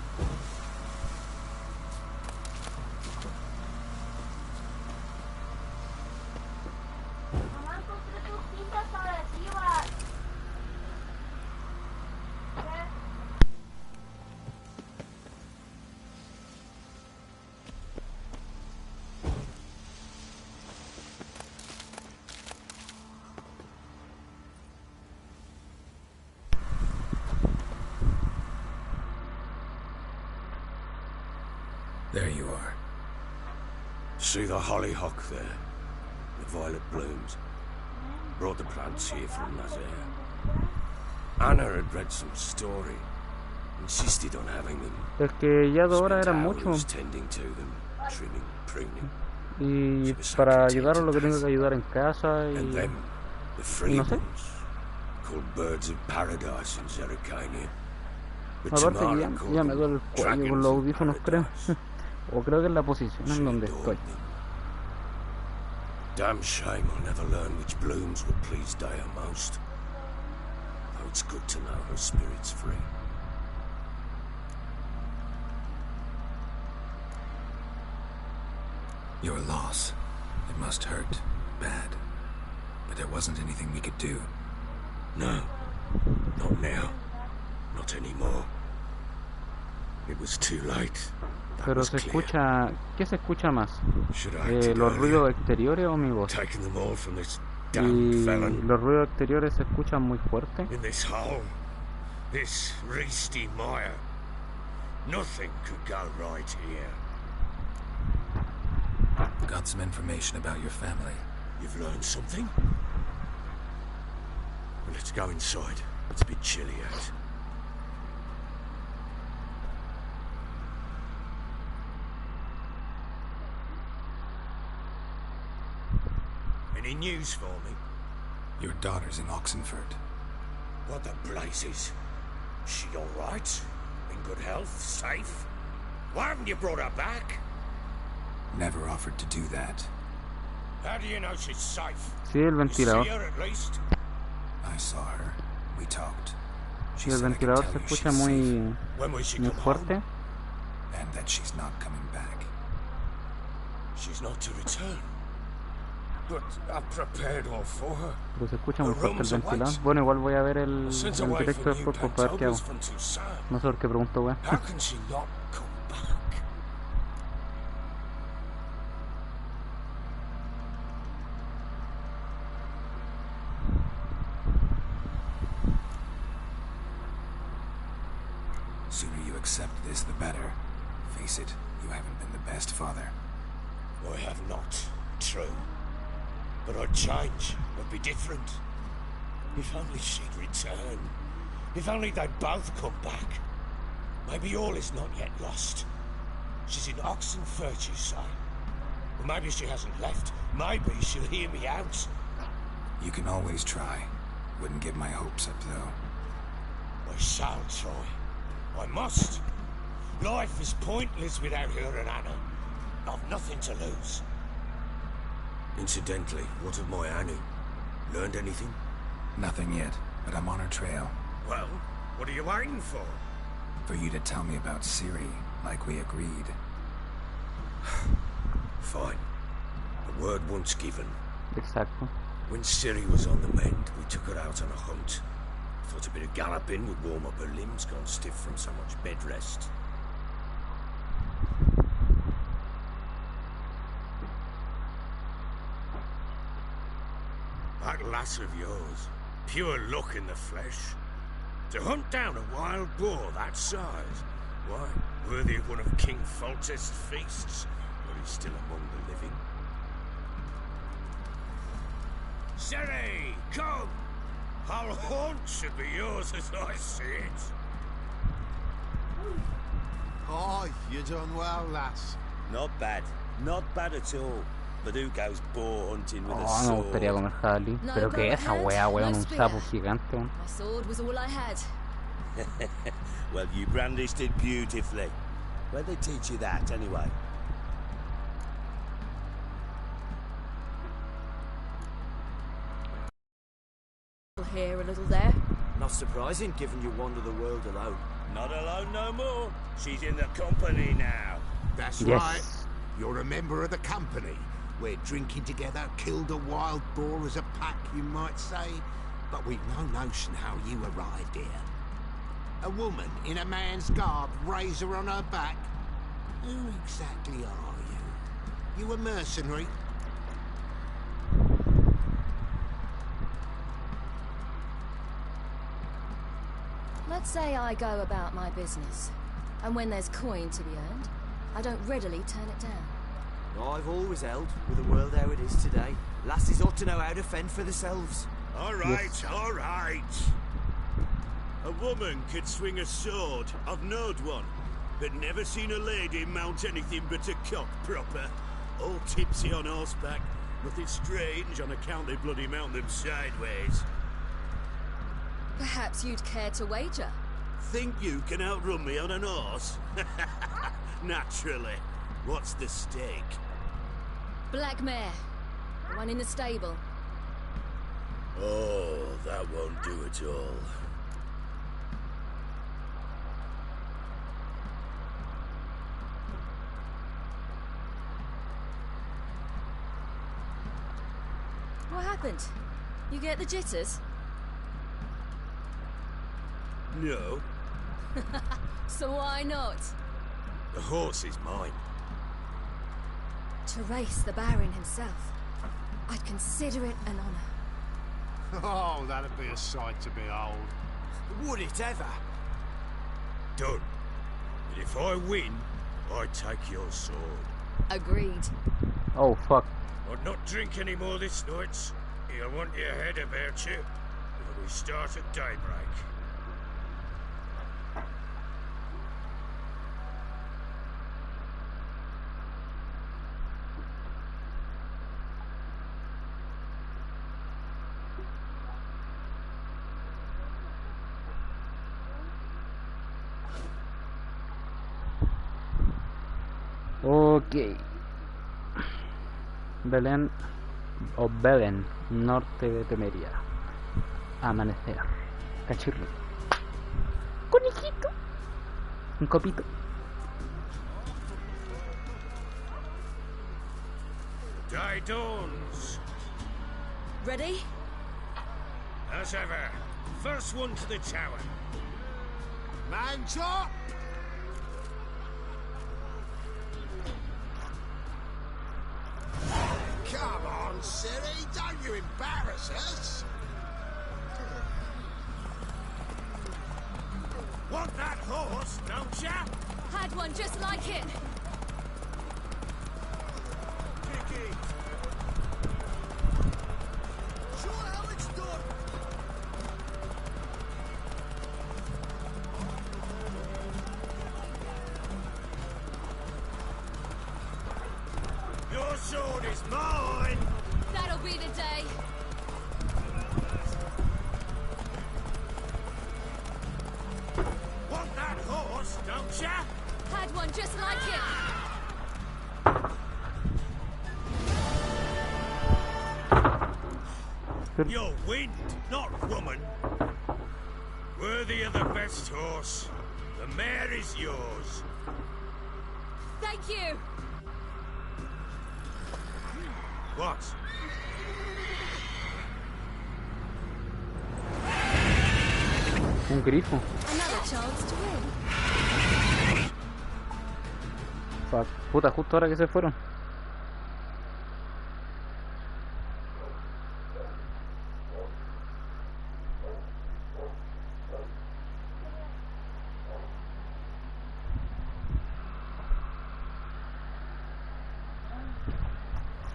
There you are. See the hollyhock there? The violet blooms. Brought the plants here from Nazaire. Anna had read some story. Insisted on having them. Es que ya 2 horas eran mucho. Tending to them, trimming, pruning. Y para ayudar a lo que tengo que ayudar en casa y... And them, the free no sé. ones, called birds of paradise in Zerrikania. Aparte que ya me duele el cuello con los audífonos, creo. O creo que es la posición en donde estoy. Damn shame I'll never learn which blooms would please Dea most. Though it's good to know her spirit's free. Your loss. It must hurt. Bad. But there wasn't anything we could do. No. Not now. Not anymore. It was too late. Pero se escucha... ¿Qué se escucha más? ¿Los ruidos exteriores o mi voz? Y los ruidos exteriores se escuchan muy fuerte. In this hole, this reesty mire, nothing could go right here. Got some information about your family. You've learned something? Well, let's go inside. It's a bit chilly out. Any news for me? Your daughter's in Oxenford. What the blazes? She all right? In good health? Safe? Why haven't you brought her back? Never offered to do that. How do you know she's safe? Sí, el ventilador. You see her at least? I saw her. We talked. Sí, el ventilador se escucha muy fuerte. And that she's not coming back. She's not to return. But I've prepared all for her. Pero se escucha muy fuerte el ventilador. Bueno, igual voy a ver el directo después para ver qué hago. No sé por qué pregunto, weón. How can she not come back? Sooner you accept this, the better. Face it, you haven't been the best father. I have not. True. But I'd change. I'd be different. If only she'd return. If only they'd both come back. Maybe all is not yet lost. She's in Oxenfurt, you say? Well, maybe she hasn't left. Maybe she'll hear me out. You can always try. Wouldn't give my hopes up, though. I shall try. I must. Life is pointless without her and Anna. I've nothing to lose. Incidentally, what of my Annie? Learned anything? Nothing yet, but I'm on her trail. Well, what are you waiting for? For you to tell me about Ciri, like we agreed. Fine. The word once given. Exacto. When Ciri was on the mend, we took her out on a hunt. Thought a bit of galloping would warm up her limbs, gone stiff from so much bed rest. That lass of yours, pure luck in the flesh. To hunt down a wild boar that size, why, worthy of one of King Foltest's feasts, where he's still among the living. Ciri, come! Our haunt should be yours as I see it. Oh, you done well, lass. Not bad. Not bad at all. But who goes boar hunting with a Oh, me sword? gustaría comer jabalí. Pero que esa wea, weón, un sapo gigante, weón. My sword was all I had. Well, you brandished it beautifully. Where'd they teach you that, anyway? A little here, a little there. Not surprising, given you wander the world alone. Not alone no more. She's in the company now. That's Yes. right. You're a member of the company. We're drinking together, killed a wild boar as a pack, you might say. But we've no notion how you arrived here. A woman in a man's garb, razor on her back. Who exactly are you? You a mercenary? Let's say I go about my business. And when there's coin to be earned, I don't readily turn it down. I've always held, with the world how it is today, lasses ought to know how to fend for themselves. All right, all right. A woman could swing a sword. I've knowed one, but never seen a lady mount anything but a cock proper. All tipsy on horseback. Nothing strange on account they bloody mount them sideways. Perhaps you'd care to wager? Think you can outrun me on an horse? Naturally. What's the stake? Black mare. The one in the stable. Oh, that won't do at all. What happened? You get the jitters? No. So why not? The horse is mine. To race the Baron himself, I'd consider it an honor. Oh, that'd be a sight to behold. Would it ever? Done. But if I win, I take your sword. Agreed. Oh, fuck. I'd not drink any more this night. You'll want your head about you. But we start at daybreak. Ok. Belén o Belen, norte de Temeria. Amanecer. Cachirro. Conejito. Un copito. Day dawns. Ready? As ever. First one to the tower. Man chop! Come on, Ciri, don't you embarrass us! Want that horse, don't ya? Had one just like it. Kick it. Show how it's done. sword is mine! That'll be the day. Want that horse, don't ya? Had one just like it. You're wind, not woman. Worthy of the best horse. The mare is yours. Thank you. What? Un grifo. Another chance to win. Fuck. Puta, justo ahora que se fueron.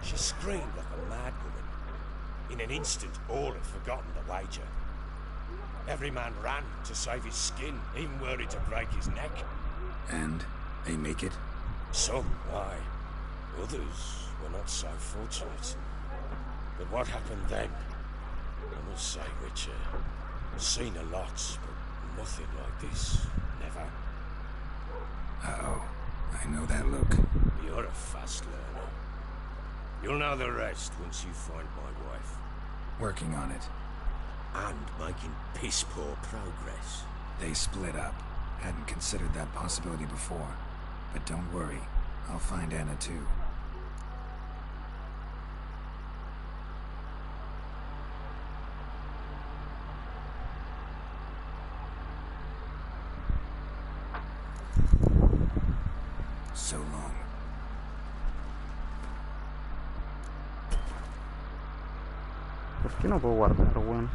She screamed like a mad woman. In an instant, all had forgotten the wager. Every man ran to save his skin, even were it to break his neck. And they make it? Some, aye. Others were not so fortunate. But what happened then? I must say, Richard, seen a lot, but nothing like this. Never. Uh-oh. I know that look. You're a fast learner. You'll know the rest once you find my wife. Working on it. And making piss-poor progress. They split up. Hadn't considered that possibility before. But don't worry. I'll find Anna too. So long. ¿Por qué no puedo guardar, weón?